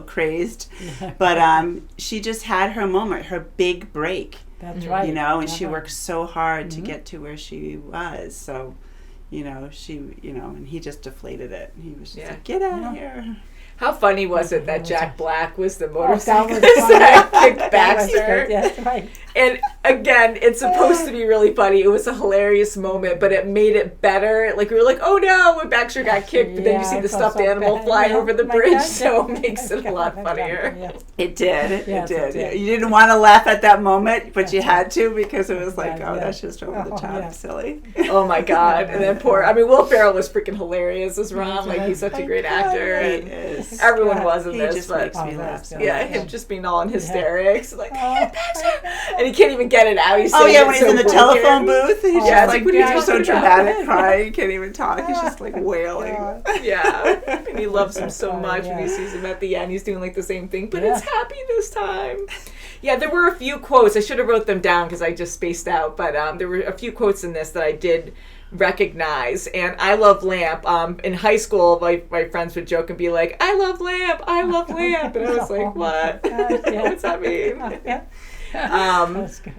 crazed. But she just had her moment, her big break. That's right. And she Uh-huh. worked so hard to get to where she was. So, and he just deflated it. He was just like, "Get out of here." how funny was it that Jack Black was the Oh, motorcyclist that was funny. that kicked That was Baxter? great. That's right. And again, it's supposed to be really funny. It was a hilarious moment, but it made it better. Like we were like, "Oh no!" when Baxter got kicked, but then you Yeah, see I the felt stuffed so animal bad. fly Yeah. over the My bridge, God. so it makes it a lot funnier. Yeah. It did. Yes, it it did. did. You didn't want to laugh at that moment, but you had to because it was like, Yeah, "Oh, yeah. that's just over the Oh, top, yeah. silly." Oh my God! And then Will Ferrell was freaking hilarious as Ron. Like he's such a great actor. He And is. everyone was in He this, just but makes me Oh, laugh so yeah, much. him just being all in hysterics, like, Oh, and he can't even get it out. He's Oh saying yeah, it when he's so in the broken. telephone booth, he's Yeah, just it's like, what are you so talking about? dramatic, crying, he can't even talk. He's just like wailing. Yeah, and he loves him so funny, much when he yeah. sees him at the end. He's doing like the same thing, but Yeah. it's happy this time. Yeah, there were a few quotes. I should have wrote them down because I just spaced out. But there were a few quotes in this that I did recognize. And I love Lamp. In high school, my friends would joke and be like, "I love Lamp. I love Lamp," and I was like, "What? What's that mean?" That's good.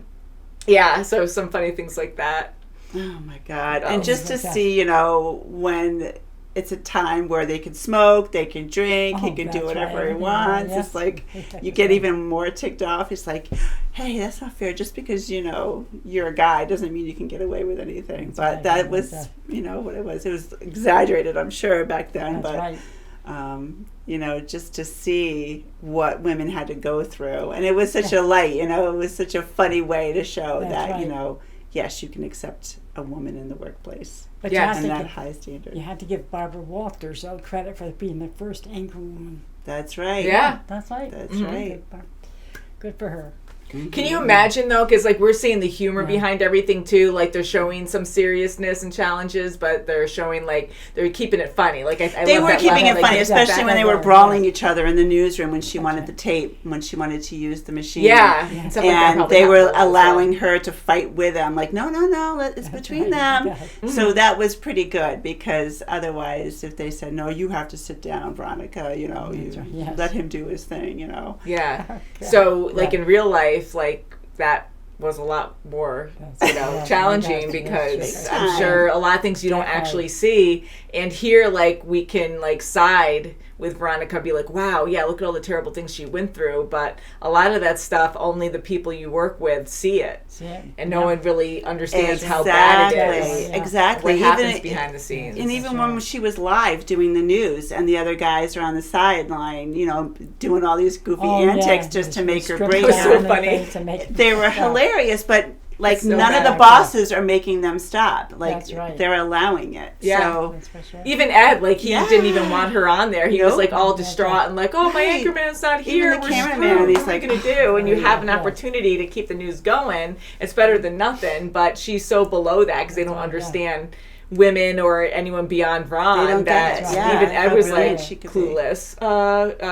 Yeah, so some funny things like that. Oh my God! Oh, And just to okay. see, when it's a time where they can smoke, they can drink, he Oh, can do that's whatever right. he wants. Yes. It's like Exactly. you get even more ticked off. It's like, hey, that's not fair. Just because you're a guy doesn't mean you can get away with anything. That's But right. that Yeah, was, that's what it was. It was exaggerated, I'm sure, back then. That's but right. just to see what women had to go through, and it was such a light. It was such a funny way to show That's that right. yes, you can accept a woman in the workplace. But Yes. you And had that to high standard. you had to give Barbara Walters credit for being the first Anchorman. That's right. Yeah. That's right. That's Mhm. right. Good for her. Can you imagine though? Because like we're seeing the humor behind everything too. Like they're showing some seriousness and challenges, but they're showing like they're keeping it funny. Like they were keeping it funny, especially when they were brawling each other in the newsroom when she wanted the tape, when she wanted to use the machine. Yeah, and they were allowing her to fight with them. Like no, it's between them. So that was pretty good because otherwise, if they said no, you have to sit down, Veronica. You know, let him do his thing. You know. Yeah. So like in real life. Like that was a lot more, challenging because I'm sure a lot of things you don't actually see. And here, like we can like side with Veronica, be like, wow, yeah, look at all the terrible things she went through. But a lot of that stuff, only the people you work with see it, and no one really understands how bad it is. Exactly. What happens behind the scenes. And even when she was live doing the news, and the other guys are on the sideline, doing all these goofy antics just to make her break. It was so funny. They were hilarious, but. Like so none of the bosses are making them stop. Like they're allowing it. Yeah. So even Ed, like he didn't even want her on there. He was like all distraught and like, oh, my Anchorman's not here. Even the cameraman, he's like, going to do? And you have an opportunity to keep the news going. It's better than nothing. But she's so below that because they don't understand women or anyone beyond Ron that even Ed was like clueless.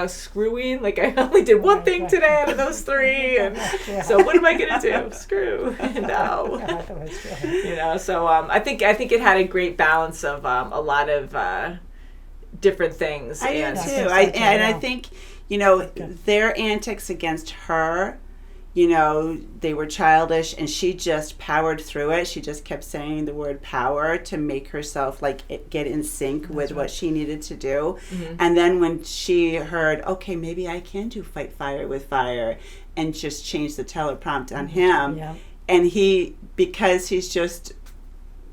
Screwing, like I only did one thing today out of those three, and so what am I gonna do? Screw. No. So I think it had a great balance of a lot of different things. I do too. I think their antics against her. They were childish, and she just powered through it. She just kept saying the word power to make herself get in sync with what she needed to do. Mm-hmm. And then when she heard, okay, maybe I can do fight fire with fire, and just change the teleprompt on him, and because he's just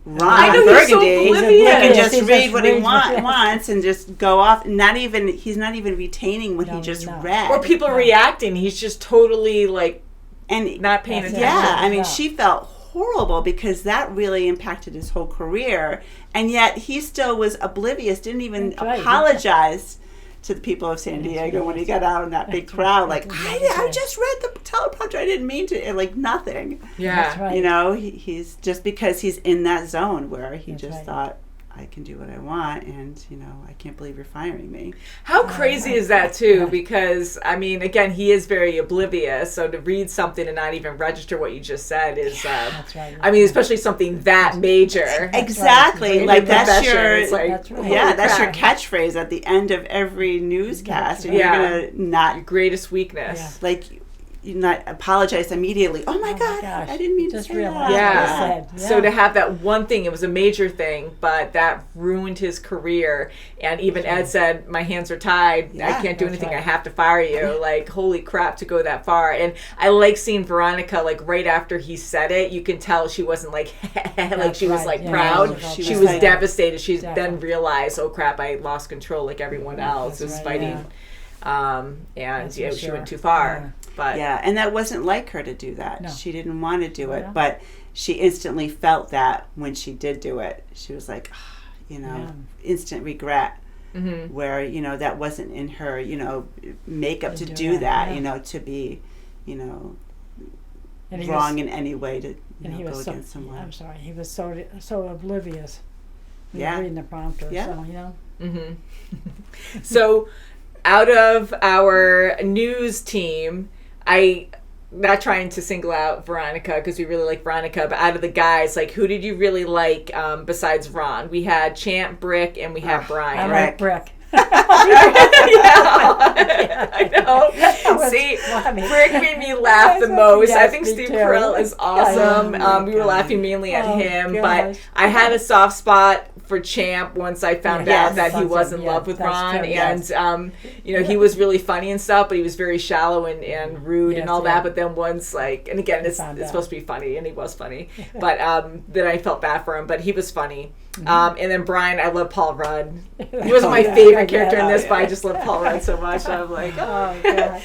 Ron Burgundy, he can just read what he wants and just go off. He's not even retaining what he just read. Or people reacting. He's just totally not paying attention. Yeah, I mean, she felt horrible because that really impacted his whole career, and yet he still was oblivious. Didn't even apologize to the people of San Diego when he got out in that big crowd. Like, I just read the teleprompter. I didn't mean to. And nothing. Yeah. He's just because he's in that zone where he thought, I can do what I want, and I can't believe you're firing me. How crazy is that too? Because I mean, again, he is very oblivious. So to read something and not even register what you just said is, I mean, especially something that major. Exactly, like that's your that's your catchphrase at the end of every newscast, and you're gonna not your greatest weakness, you not apologize immediately. Oh my God, I didn't mean to say that. Yeah. So to have that one thing, it was a major thing, but that ruined his career. And even Ed said, my hands are tied. I can't do anything. I have to fire you. Like, holy crap, to go that far. And I like seeing Veronica, right after he said it, you can tell she wasn't she was proud. She was devastated. She then realized, oh crap, I lost control like everyone else was fighting. She went too far. But and that wasn't like her to do that. No. She didn't want to do it, but she instantly felt that when she did do it. She was like, instant regret, where that wasn't in her makeup to do that. To be wrong in any way to go against someone. I'm sorry, he was so oblivious. Reading the prompter. So So, out of our news team, not trying to single out Veronica because we really like Veronica, but out of the guys, who did you really like besides Ron? We had Champ, Brick, and we have Brian. I like Brick. I know. See, Brick made me laugh the most. I think Steve Carell is awesome. We were laughing mainly at him, but I had a soft spot for Champ once I found out that he was in love with Ron, and he was really funny and stuff, but he was very shallow and rude and all that. But then once and again, it's supposed to be funny, and he was funny, but then I felt bad for him, but he was funny. And then Brian, I love Paul Rudd. He wasn't my favorite character in this, but I just love Paul Rudd so much. I'm like,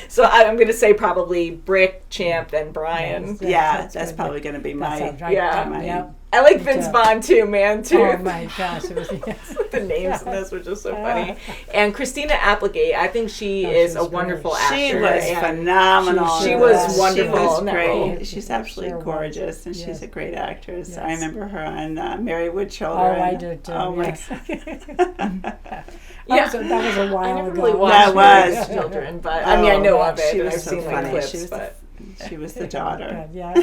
so I'm going to say probably Brick, Champ, then Brian. That's probably going to be my I like Vince Vaughn too, man, too. Oh my gosh, it was The names in this were just so funny. And Christina Applegate, I think she is a wonderful actor. She was and phenomenal. She was wonderful. She was in that great. role. She's absolutely Sure gorgeous, and Yes. she's a great actress. Yes. I remember her on Married with Oh, Children. I do too. Oh my yes. Yeah. That was a while I never ago. really That watched Married was. with Children, but I mean, I know of it. She And was I've so seen funny. clips, She was but She was the daughter. Yeah.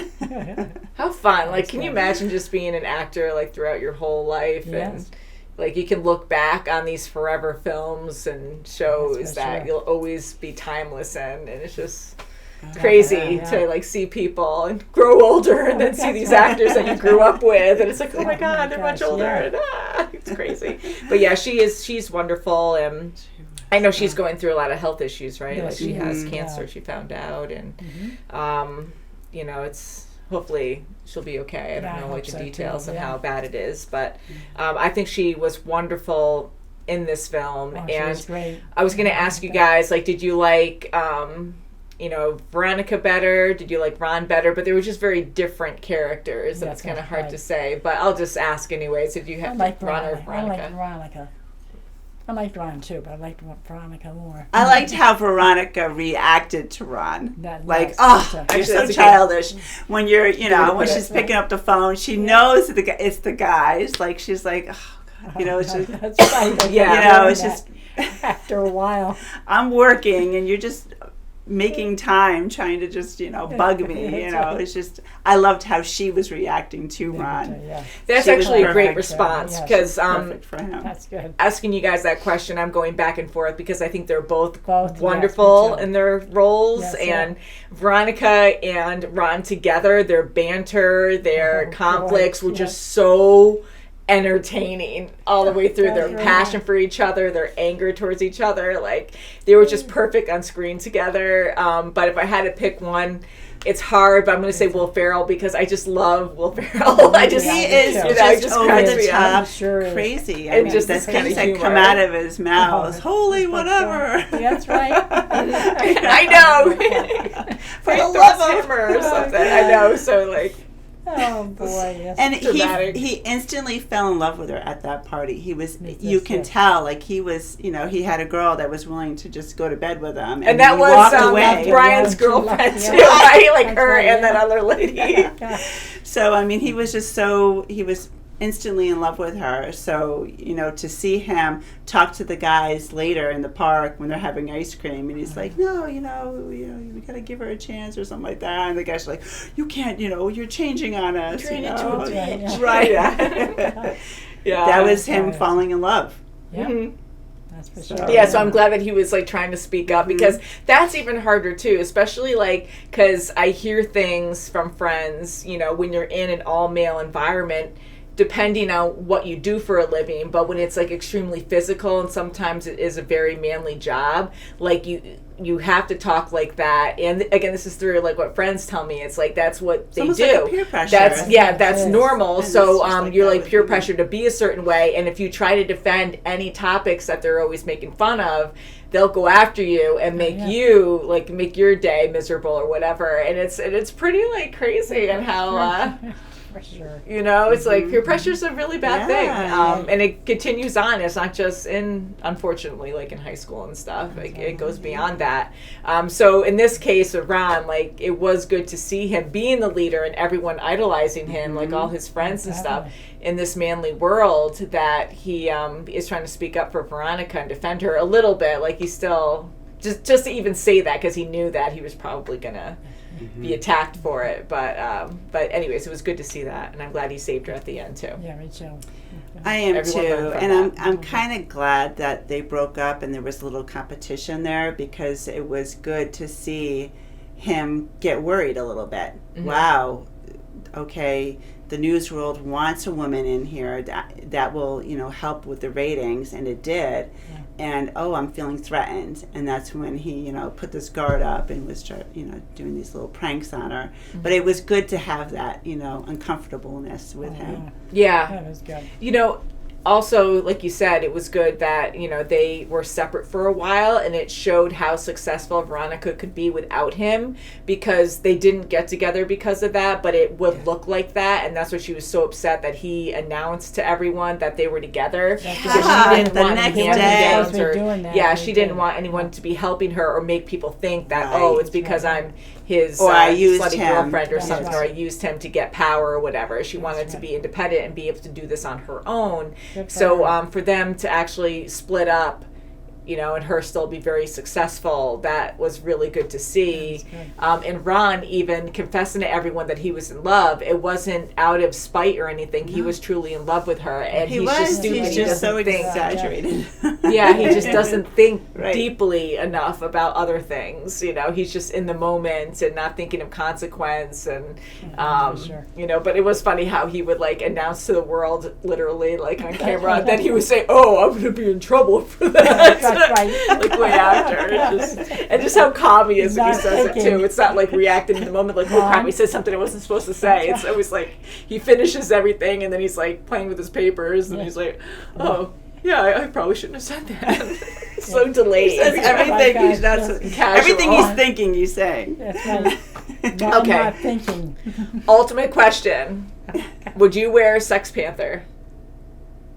how fun! Like, can you good. imagine just being an actor like throughout your whole life and Yes. like you can look back on these forever films and shows That's for that sure. you'll always be timeless in, and it's just crazy Yeah. to like see people and grow older and then see that's these right. actors that you grew up with, and it's like, oh my Oh god, my they're much gosh, older. yeah. And, it's crazy. But yeah, she's wonderful, and I know she's going through a lot of health issues, right? Yes, Like she she has is, cancer, yeah. she found out, and you know, it's hopefully she'll be okay. I Yeah, I don't know hope like the so, too, details of yeah. how bad it is, but I think she was wonderful in this film. Oh, she And was great. I was going to ask you guys, like, did you like, you know, Veronica better? Did you like Ron better? But they were just very different characters, and Yeah, it's kind of that's hard right. to say. But I'll just ask anyways. Did you I have liked Ron or Veronica. I Veronica? liked Veronica. I liked Ron too, but I liked Veronica more. I liked how Veronica reacted to Ron. That- Like, yes, oh, that's a- you're Actually, so that's a good- childish. When you're, you know, to when put she's it. picking up the phone, she knows that it's the guys. Like, she's like, oh, God. You know, it's just, That's right. Yeah. you know, it's just, After a while. I'm working and you're just making time trying to just, you know, bug me. You That's know, right. it's just, I loved how she was reacting to Ron. Yeah, That's She was actually a great perfect. response Yes. because Perfect for him. that's good. asking you guys that question, I'm going back and forth because I think they're both Both, wonderful yes, me too. in their roles. Yes, and Veronica and Ron together, their banter, their Oh, conflicts boy, were yes. just so entertaining all the way through. Their That's right. passion for each other, their anger towards each other, like they were just perfect on screen together. But if I had to pick one, it's hard, but I'm going to say Will Ferrell because I just love Will Ferrell. I just, Yeah, he me is too. you know, he just just over cracks the me up. top, Sure is. crazy. And I just mean, this the kind things of that come humor. out of his mouth. Holy whatever. That's right. I know. For the Throws love of hammer or something. I know. So like, Oh boy, yes. And Dramatic. he instantly fell in love with her at that party. He was, Me you too, can too. tell, like he was, you know, he had a girl that was willing to just go to bed with him, and that he was walked away. Brian's Yeah, girlfriend yeah. too, right? Like That's her right, and that yeah. other lady. Yeah. So I mean, he was just so he was instantly in love with her. So you know, to see him talk to the guys later in the park when they're having ice cream, and he's like, "No, you know, we gotta give her a chance or something like that." And the guys are like, "You can't, you know, you're changing on us." Turning you into know? a bitch. Right. Yeah. Yeah. That was him Right. falling in love. Yeah, Mhm. that's for So- sure. Yeah, so I'm glad that he was like trying to speak up because Mm-hmm. that's even harder too, especially like because I hear things from friends, you know, when you're in an all male environment, depending on what you do for a living, but when it's like extremely physical and sometimes it is a very manly job, like you have to talk like that. And again, this is through like what friends tell me. It's like that's what they almost do. like a peer pressure. That's that's Yes. normal. And So it's just like you're that like with peer women. pressure to be a certain way, and if you try to defend any topics that they're always making fun of, they'll go after you and make Yeah. you like make your day miserable or whatever. And it's pretty like crazy and how For sure. you know, it's like peer pressure is a really bad Yeah. thing, and it continues on. It's not just unfortunately, like in high school and stuff. It goes beyond that. So in this case of Ron, like it was good to see him being the leader and everyone idolizing him, like all his friends and stuff, in this manly world. That he is trying to speak up for Veronica and defend her a little bit. Like he's still just to even say that because he knew that he was probably gonna be attacked for it, but anyways, it was good to see that, and I'm glad he saved her at the end too. Yeah, me too. I am Everyone learned too, from and that. I'm kind of glad that they broke up and there was a little competition there because it was good to see him get worried a little bit. Wow, okay, the news world wants a woman in here that will, you know, help with the ratings, and it did. And I'm feeling threatened, and that's when he, you know, put this guard up and was, you know, doing these little pranks on her. But it was good to have that, you know, uncomfortableness with him. Yeah, That was good. you know, also, like you said, it was good that, you know, they were separate for a while, and it showed how successful Veronica could be without him, because they didn't get together because of that, but it would look like that, and that's why she was so upset that he announced to everyone that they were together, because she didn't the want next hand-me-downs day. or Doing that, yeah, they she didn't did. want anyone to be helping her or make people think that Right. oh, it's because I'm his Or I used slutty him. girlfriend or That's something, right. or I used him to get power or whatever. She wanted to right. be independent and be able to do this on her own. Good for So her. for them to actually split up, you know, and her still be very successful, that was really good to see. And Ron even confessing to everyone that he was in love. It wasn't out of spite or anything. He was truly in love with her, and He he's was. just stupid. He's He just doesn't so think. exaggerated. Yeah, he just doesn't think Right. deeply enough about other things. You know, he's just in the moment and not thinking of consequence. And sure. you know, but it was funny how he would like announce to the world, literally, like on camera. Then he would say, "Oh, I'm going to be in trouble for that." That's right. Like way after, and just how calm he is when he Not says it thinking. too. It's not like reacting in the moment, like, "Oh crap, he said something I wasn't supposed to say." It's always like he finishes everything, and then he's like playing with his papers, and he's like, "Oh, yeah, I probably shouldn't have said that." So delayed. Says everything my he's God, not. yes. Casual. Everything he's thinking, he's saying. That's right. Not, Okay. not thinking. Ultimate question: would you wear Sex Panther?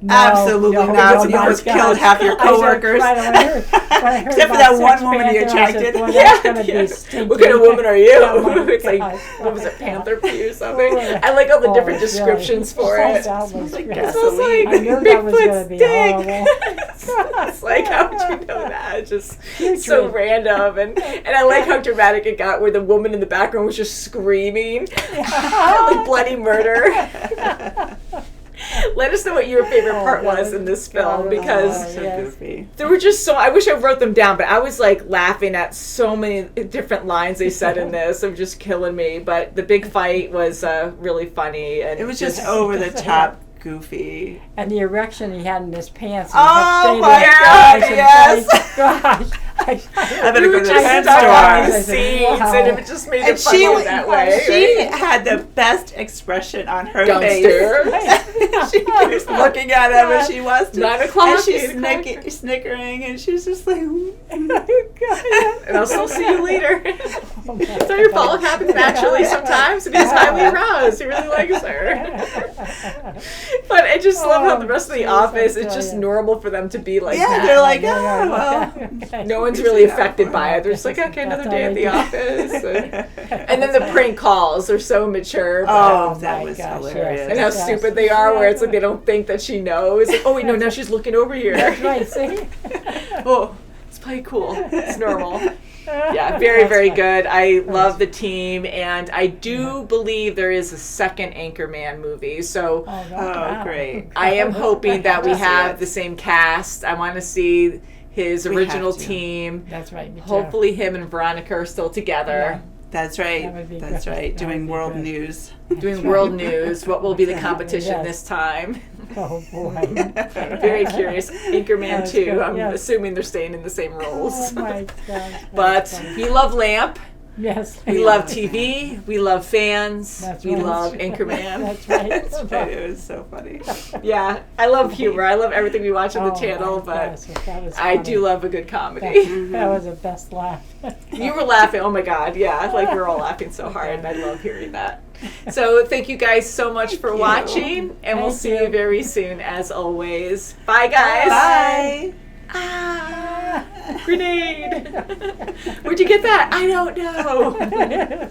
No, Absolutely no, not. no, So you my almost God. killed half your I said, coworkers. right, when I heard Except for about that Sex one woman you Panther, I said, attracted. "Boy, Yeah, that's gonna yeah. be stinky." What kind of woman are you? Oh, my It's like, God. what was it, Oh, Panther God. Pea or something? I like all the Oh, different it's descriptions really- for it. That was Smells like great. gasoline. I I knew that was going to be Bigfoot's horrible. It's like, how would you know that? It's just Putrid. so random. And I like how dramatic it got where the woman in the background was just screaming. Like bloody murder. Let us know what your favorite part God. was in this film, God, because So yes. goofy. there were just so, I wish I wrote them down, but I was like laughing at so many different lines they said in this. It was just killing me. But the big fight was really funny. And It was just over the top goofy. And the erection he had in his pants. Oh, and my the God, eyes and yes. face. Gosh. I better go to the just pet stuck on the I store. said, scenes, wow. and it just made And it funny that way. she right? had the best expression on her Downstairs. face. She was looking at him as she was to. 9 o'clock, And she's 8 o'clock. snickering, and she's just like. And I'll still see you later. It's not your fault. It happens naturally sometimes, and he's highly aroused. He really likes her. But I just love how the rest of the geez, office, I it's tell just ya. normal for them to be like Yeah, that. they're like, Yeah, oh, well. okay. No one's really affected by it. They're just like, okay, another That's day all at they the do. office. And then the prank calls are so mature. But Oh, Oh that my was gosh, hilarious. and how Yes. stupid they are, where it's like they don't think that she knows. Like, oh wait, no, now she's looking over here. That's right, see? Oh, let's play cool. It's normal. Yeah, very, very good. I love the team, and I do believe there is a second Anchorman movie. So Oh, great. I am hoping that we to see have it. the same cast. I want to see his We original have to. team. That's right. me too. Hopefully, him and Veronica are still together. That's That right. would be That's good. right. That Doing would be world good. news. Doing world news. What will be the competition Yes. this time? Oh, boy. Very curious. Anchorman That's 2. good, I'm yes. assuming they're staying in the same roles. Oh, my gosh. But That's funny. we love Lamp. Yes. We love TV. We love fans. That's We right. love Anchorman. That's right. That's right. It was so funny. Yeah, I love humor. I love everything we watch on the Oh, channel, my but gosh, that was I funny. do love a good comedy. That was the best laugh. You were laughing. Oh my God. Yeah, like we're all laughing so hard. And I love hearing that. So thank you guys so much for watching, and we'll Thank see you you. very soon as always. Bye guys. Bye. Ah, grenade. Where'd you get that? I don't know.